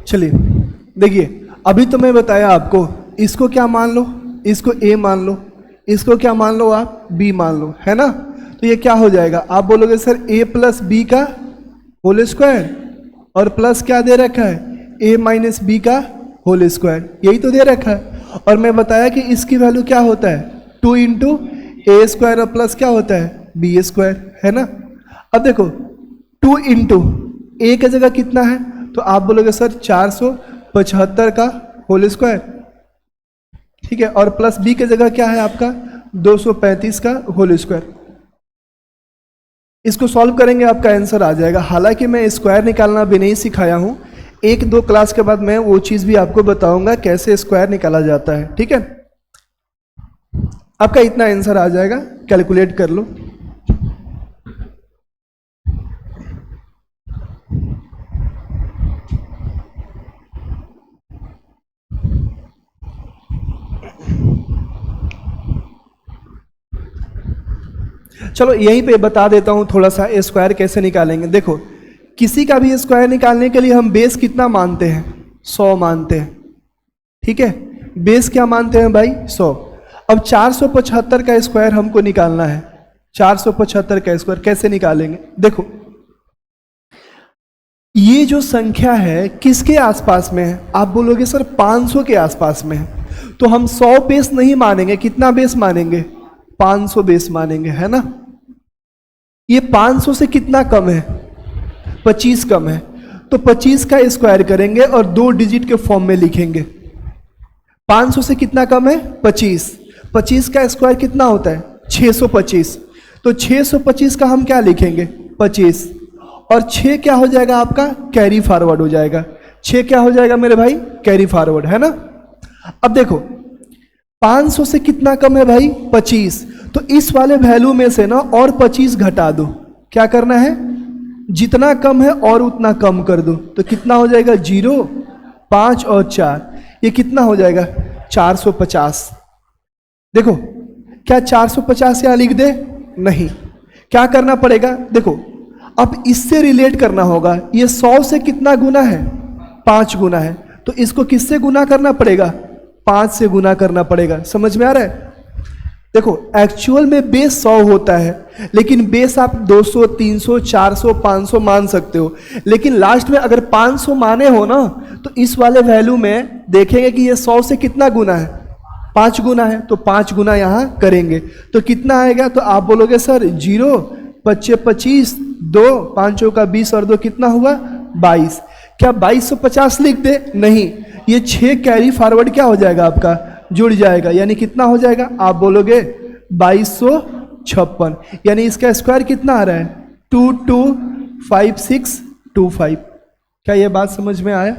चलिए देखिए, अभी तो मैं बताया आपको, इसको क्या मान लो, इसको ए मान लो, इसको क्या मान लो आप, बी मान लो, है ना। तो ये क्या हो जाएगा, आप बोलोगे सर ए प्लस बी का होल स्क्वायर और प्लस क्या दे रखा है, ए माइनस बी का होल स्क्वायर, यही तो दे रखा है। और मैं बताया कि इसकी वैल्यू क्या होता है, 2 इंटू ए स्क्वायर और प्लस क्या होता है, बी स्क्वायर, है ना। अब देखो 2 इंटू ए की जगह कितना है, तो आप बोलोगे सर 475 का होल स्क्वायर, ठीक है, और प्लस बी की जगह क्या है आपका 235 का होल स्क्वायर। इसको सॉल्व करेंगे आपका आंसर आ जाएगा। हालांकि मैं स्क्वायर निकालना भी नहीं सिखाया हूं, 1-2 क्लास के बाद मैं वो चीज भी आपको बताऊंगा कैसे स्क्वायर निकाला जाता है, ठीक है। आपका इतना आंसर आ जाएगा, कैलकुलेट कर लो। चलो यहीं पे बता देता हूं थोड़ा सा स्क्वायर कैसे निकालेंगे। देखो किसी का भी स्क्वायर निकालने के लिए हम बेस कितना मानते हैं, 100 मानते हैं, ठीक है। बेस क्या मानते हैं भाई, 100। अब 475 का स्क्वायर हमको निकालना है। 475 का स्क्वायर कैसे निकालेंगे, देखो ये जो संख्या है किसके आसपास में है, आप बोलोगे सर 500 के आसपास में है। तो हम 100 बेस नहीं मानेंगे, कितना बेस मानेंगे, 500 बेस मानेंगे, है ना। ये 500 से कितना कम है, 25 कम है, तो 25 का स्क्वायर करेंगे और 2 डिजिट के फॉर्म में लिखेंगे। 500 से कितना कम है, 25। 25 का स्क्वायर कितना होता है, 625। तो 625 का हम क्या लिखेंगे, 25, और 6 क्या हो जाएगा आपका, कैरी फॉरवर्ड हो जाएगा। 6 क्या हो जाएगा मेरे भाई, कैरी फॉरवर्ड, है ना। अब देखो 500 से कितना कम है भाई, 25। तो इस वाले वैल्यू में से ना और 25 घटा दो। क्या करना है, जितना कम है और उतना कम कर दो। तो कितना हो जाएगा, 0, 5 और 4, ये कितना हो जाएगा, 450। देखो क्या 450 यहाँ लिख दे, नहीं, क्या करना पड़ेगा, देखो अब इससे रिलेट करना होगा। ये 100 से कितना गुना है, 5 गुना है, तो इसको किससे गुना करना पड़ेगा? 5 से गुना करना पड़ेगा। समझ में आ रहा है? देखो एक्चुअल में बेस 100 होता है, लेकिन बेस आप 200, 300, 400, 500 मान सकते हो, लेकिन लास्ट में अगर 500 माने हो ना, तो इस वाले वैल्यू में देखेंगे कि ये 100 से कितना गुना है? 5 गुना है, तो 5 गुना यहाँ करेंगे तो कितना आएगा? तो आप बोलोगे सर 0, 25 25, 2, 5 का 20 और 2 कितना हुआ? 22। क्या 2250 लिख दे? नहीं, ये 6 कैरी फॉरवर्ड क्या हो जाएगा आपका? जुड़ जाएगा, यानी कितना हो जाएगा? आप बोलोगे 2256, यानी इसका स्क्वायर कितना आ रहा है? 225625। क्या ये बात समझ में आया?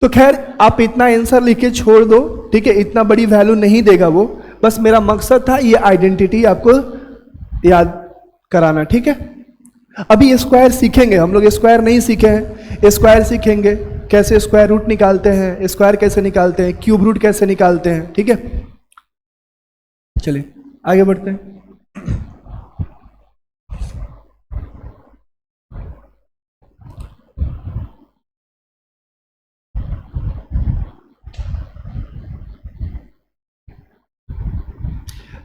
तो खैर आप इतना आंसर लिख के छोड़ दो, ठीक है, इतना बड़ी वैल्यू नहीं देगा वो, बस मेरा मकसद था ये आइडेंटिटी आपको याद कराना, ठीक है। अभी स्क्वायर सीखेंगे हम लोग, स्क्वायर नहीं सीखे हैं, स्क्वायर सीखेंगे, कैसे स्क्वायर रूट निकालते हैं, स्क्वायर कैसे निकालते हैं, क्यूब रूट कैसे निकालते हैं, ठीक है। चलिए आगे बढ़ते हैं।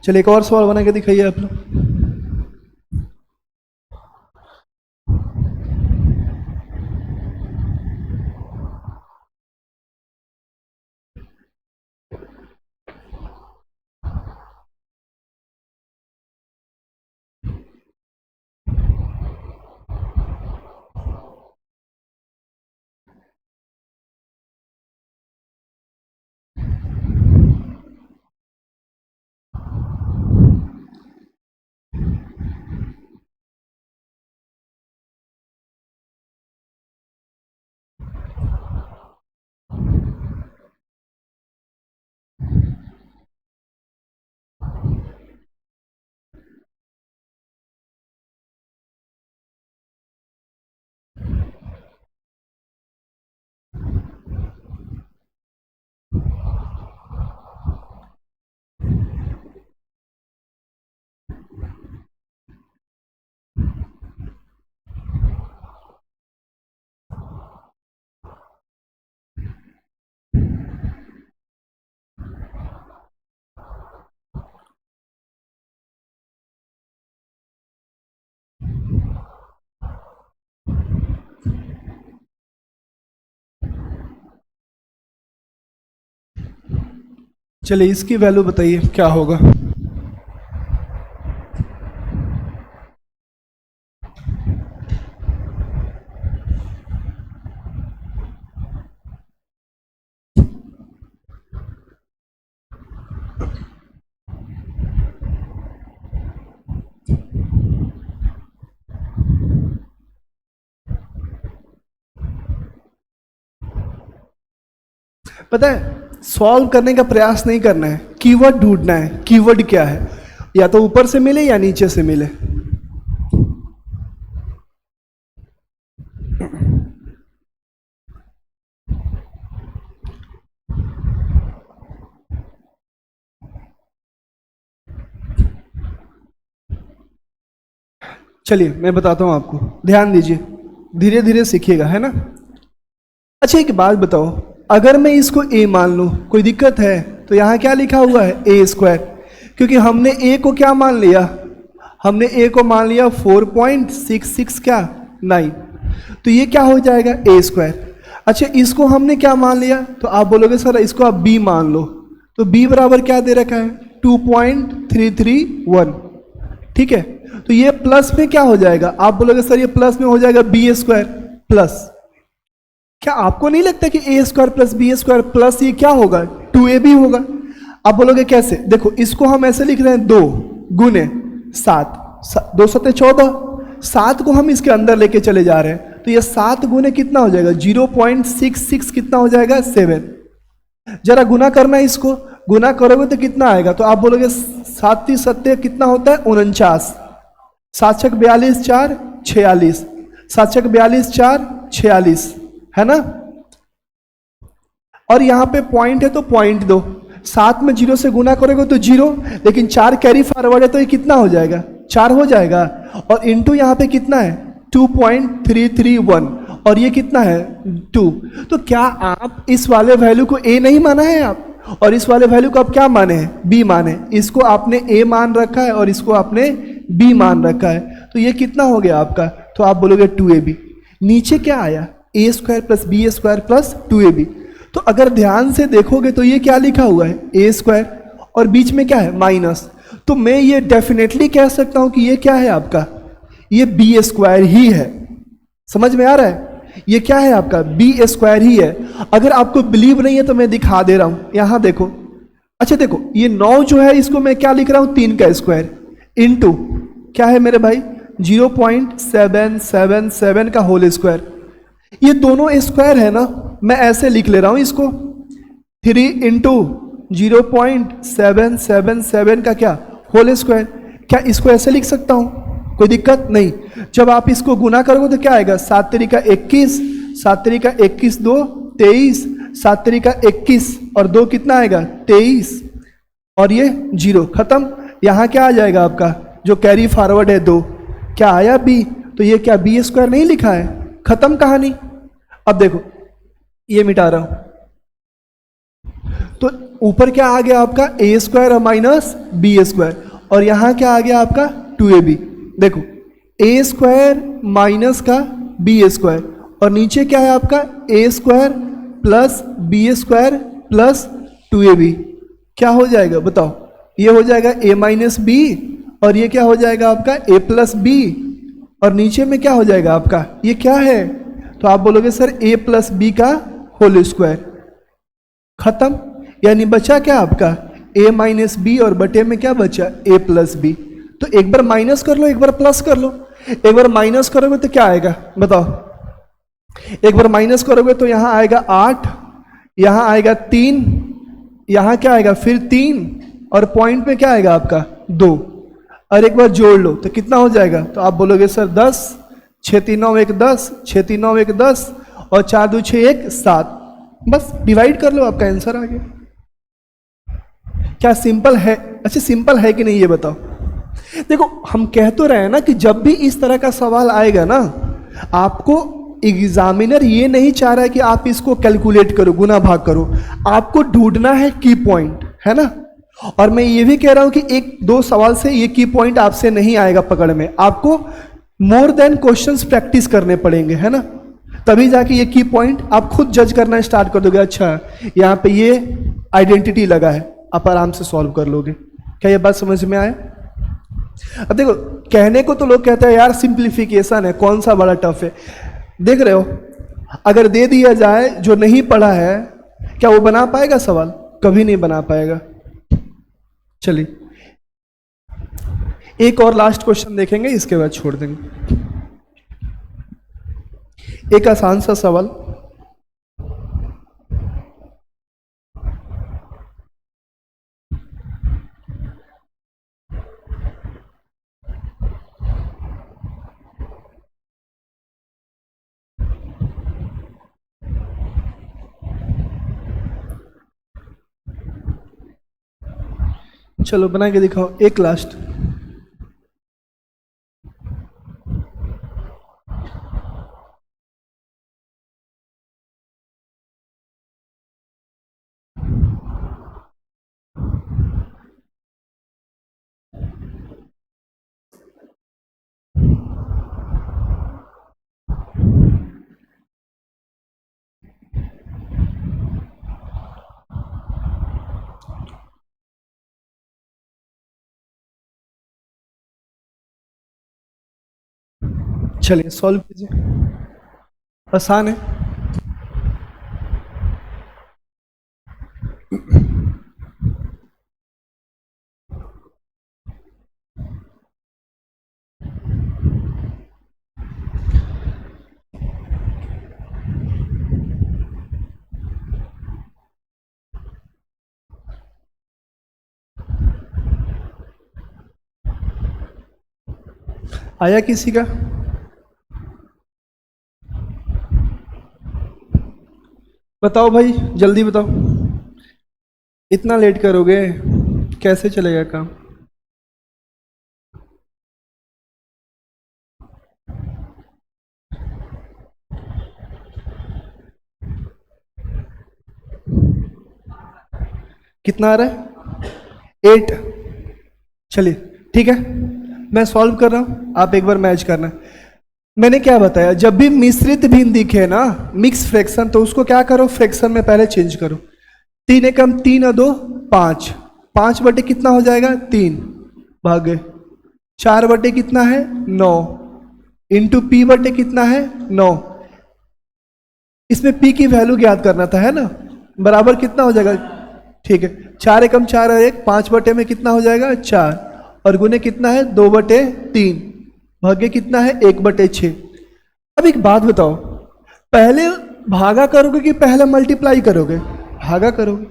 चलिए एक और सवाल बना के दिखाइए आप लोग। चलिए इसकी वैल्यू बताइए क्या होगा। पता है सॉल्व करने का प्रयास नहीं करना है, कीवर्ड ढूंढना है। कीवर्ड क्या है? या तो ऊपर से मिले या नीचे से मिले। चलिए मैं बताता हूं आपको, ध्यान दीजिए, धीरे धीरे सीखिएगा, है ना। अच्छा एक बात बताओ, अगर मैं इसको a मान लूं, कोई दिक्कत है? तो यहां क्या लिखा हुआ है? a स्क्वायर, क्योंकि हमने a को क्या मान लिया? हमने a को मान लिया 4.66 क्या 9, तो ये क्या हो जाएगा? a square. अच्छा इसको हमने क्या मान लिया? तो आप बोलोगे सर इसको आप b मान लो, तो b बराबर क्या दे रखा है? 2.331, ठीक है। तो ये प्लस में क्या हो जाएगा? आप बोलोगे सर ये प्लस में हो जाएगा बी स्क्वायर प्लस। क्या आपको नहीं लगता कि a square plus B square plus ये क्या होगा? 2ab होगा। आप बोलोगे कैसे? देखो इसको हम ऐसे लिख रहे हैं 2 गुने 7, 2 7 14, 7 को हम इसके अंदर लेके चले जा रहे हैं, तो ये 7 गुने कितना हो जाएगा? 0.66 कितना हो जाएगा? 7। जरा गुना करना है, इसको गुना करोगे तो कितना आएगा? तो आप बोलोगे 7 7 कितना होता है? 49, 7 6 42 4 46, 7 6 42 4 46, है ना। और यहां पे पॉइंट है तो पॉइंट दो, 7 में 0 से गुना करोगे तो 0, लेकिन 4 कैरी फॉरवर्ड है तो ये कितना हो जाएगा? 4 हो जाएगा। और इंटू यहां पे कितना है? 2.331, और ये कितना है 2। तो क्या आप इस वाले वैल्यू को a नहीं माना है आप, और इस वाले वैल्यू को आप क्या माने हैं, b माने। इसको आपने a मान रखा है और इसको आपने b मान रखा है, तो ये कितना हो गया आपका, तो आप बोलोगे 2ab। नीचे क्या आया, a square plus B square plus 2ab। तो अगर ध्यान से देखोगे तो ये क्या लिखा हुआ है, a स्क्वायर और बीच में क्या है माइनस। तो मैं ये डेफिनेटली कह सकता हूं कि ये क्या है आपका, ये बी स्क्वायर ही है। समझ में आ रहा है, ये क्या है आपका बी स्क्वायर ही है। अगर आपको बिलीव नहीं है तो मैं दिखा दे रहा हूं, यहां देखो। अच्छा देखो, ये 9 जो है इसको मैं क्या लिख रहा हूं, 3 का स्क्वायर इनटू क्या है मेरे भाई 0.777 का होल स्क्वायर। ये दोनों स्क्वायर है ना, मैं ऐसे लिख ले रहा हूं इसको 3 इंटू 0.777 का क्या होल स्क्वायर। क्या इसको ऐसे लिख सकता हूं, कोई दिक्कत नहीं। जब आप इसको गुना करोगे तो क्या आएगा, 7 तरीका 21, 7 तरीका 21 2 23, 7 तरीका 21 और 2 कितना आएगा 23, और ये 0 खत्म। यहां क्या आ जाएगा आपका जो कैरी फॉरवर्ड है 2, क्या आया b, तो ये क्या बी स्क्वायर नहीं लिखा है, खत्म कहानी। अब देखो ये मिटा रहा हूं, तो ऊपर क्या आ गया आपका a square minus B square, और यहां क्या आ गया आपका 2ab। देखो a स्क्वायर माइनस का बी स्क्वायर, और नीचे क्या है आपका a square plus B square plus 2ab। क्या हो जाएगा बताओ, ये हो जाएगा a माइनस बी, और ये क्या हो जाएगा आपका a प्लस बी, और नीचे में क्या हो जाएगा आपका, ये क्या है, तो आप बोलोगे सर a प्लस बी का होल स्क्वायर। खत्म। यानी बचा क्या आपका a माइनस बी, और बटे में क्या बचा a प्लस बी। तो एक बार माइनस कर लो, एक बार प्लस कर लो। एक बार माइनस करोगे तो क्या आएगा बताओ, एक बार माइनस करोगे तो यहां आएगा 8, यहां आएगा 3, यहां क्या आएगा फिर 3, और पॉइंट में क्या आएगा आपका 2, और एक बार जोड़ लो तो कितना हो जाएगा, तो आप बोलोगे सर 10, 6 3 9 1 10, 6 3 9 1 10, और 4 2 6 1 7। बस डिवाइड कर लो, आपका आंसर आ गया। क्या सिंपल है, अच्छा सिंपल है कि नहीं ये बताओ। देखो हम कह तो रहे हैं ना कि जब भी इस तरह का सवाल आएगा ना, आपको एग्जामिनर ये नहीं चाह रहा है कि आप इसको कैलकुलेट करो, गुना भाग करो, आपको ढूंढना है की पॉइंट, है ना। और मैं ये भी कह रहा हूं कि एक दो सवाल से ये की पॉइंट आपसे नहीं आएगा पकड़ में, आपको मोर देन क्वेश्चंस प्रैक्टिस करने पड़ेंगे, है ना, तभी जाके ये की पॉइंट आप खुद जज करना स्टार्ट कर दोगे। अच्छा यहाँ पे ये आइडेंटिटी लगा है, आप आराम से सॉल्व कर लोगे। क्या ये बात समझ में आया। अब देखो कहने को तो लोग कहते हैं यार सिंप्लीफिकेशन है, कौन सा बड़ा टफ है। देख रहे हो, अगर दे दिया जाए जो नहीं पढ़ा है, क्या वो बना पाएगा सवाल, कभी नहीं बना पाएगा। चलिए एक और लास्ट क्वेश्चन देखेंगे, इसके बाद छोड़ देंगे। एक आसान सा सवाल, चलो बना के दिखाओ एक लास्ट। चलिए सॉल्व कीजिए, आसान है। आया किसी का, बताओ भाई जल्दी बताओ, इतना लेट करोगे कैसे चलेगा काम। कितना आ रहा है 8। चलिए ठीक है, मैं सॉल्व कर रहा हूं, आप एक बार मैच करना। मैंने क्या बताया, जब भी मिश्रित भिन्न दिखे ना, मिक्स फ्रैक्शन, तो उसको क्या करो, फ्रैक्शन में पहले चेंज करो। 3 एकम 3 और 2 5, 5 बटे कितना हो जाएगा 3 भागे 4 बटे कितना है 9 इंटू पी बटे कितना है 9। इसमें पी की वैल्यू ज्ञात करना था, है ना, बराबर कितना हो जाएगा, ठीक है, 4 एकम 4 और 1 5 बटे में कितना हो जाएगा 4, और गुने कितना है 2 बटे 3, भाग्य कितना है 1 बटे 6। अब एक बात बताओ, पहले भागा करोगे कि पहले मल्टीप्लाई करोगे, भागा करोगे।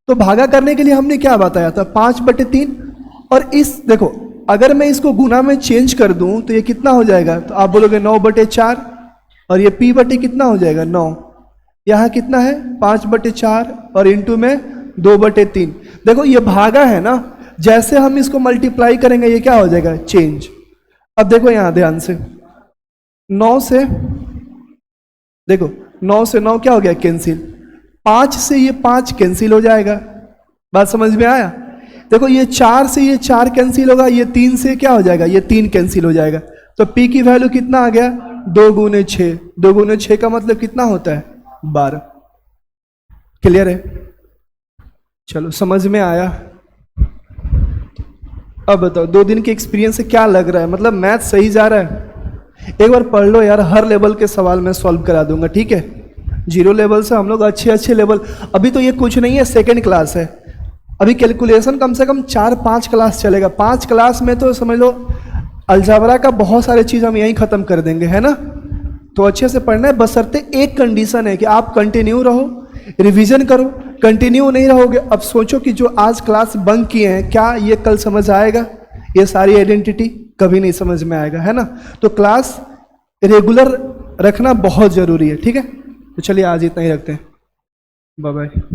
तो भागा करने के लिए हमने क्या बताया था 5 बटे 3, और इस देखो अगर मैं इसको गुना में चेंज कर दूं तो ये कितना हो जाएगा, तो आप बोलोगे 9 बटे 4, और ये पी बटे कितना हो जाएगा 9, यहाँ कितना है 5 बटे 4 और इंटू में 2 बटे 3। देखो ये भागा है ना, जैसे हम इसको मल्टीप्लाई करेंगे ये क्या हो जाएगा चेंज। अब देखो यहां ध्यान से 9 से, देखो 9 से 9 क्या हो गया कैंसिल, 5 से ये 5 कैंसिल हो जाएगा, बात समझ में आया। देखो ये 4 से ये 4 कैंसिल होगा, ये 3 से क्या हो जाएगा, ये 3 कैंसिल हो जाएगा। तो P की वैल्यू कितना आ गया 2 गुने 6, 2 गुने 6 का मतलब कितना होता है 12। क्लियर है, चलो समझ में आया। अब बताओ 2 दिन के एक्सपीरियंस से क्या लग रहा है, मतलब मैथ सही जा रहा है। एक बार पढ़ लो यार, हर लेवल के सवाल मैं सॉल्व करा दूंगा, ठीक है। 0 लेवल से हम लोग अच्छे लेवल, अभी तो ये कुछ नहीं है, सेकेंड क्लास है, अभी कैलकुलेशन कम से कम 4-5 क्लास चलेगा। 5 क्लास में तो समझ लो अलजाबरा का बहुत सारे चीज़ हम यहीं ख़त्म कर देंगे, है ना। तो अच्छे से पढ़ना है, बशर्ते एक कंडीशन है कि आप कंटिन्यू रहो, रिवीजन करो। कंटिन्यू नहीं रहोगे, अब सोचो कि जो आज क्लास बंक किए हैं क्या ये कल समझ आएगा, ये सारी आइडेंटिटी कभी नहीं समझ में आएगा, है ना। तो क्लास रेगुलर रखना बहुत ज़रूरी है, ठीक है। तो चलिए आज इतना ही रखते हैं, बाय बाय।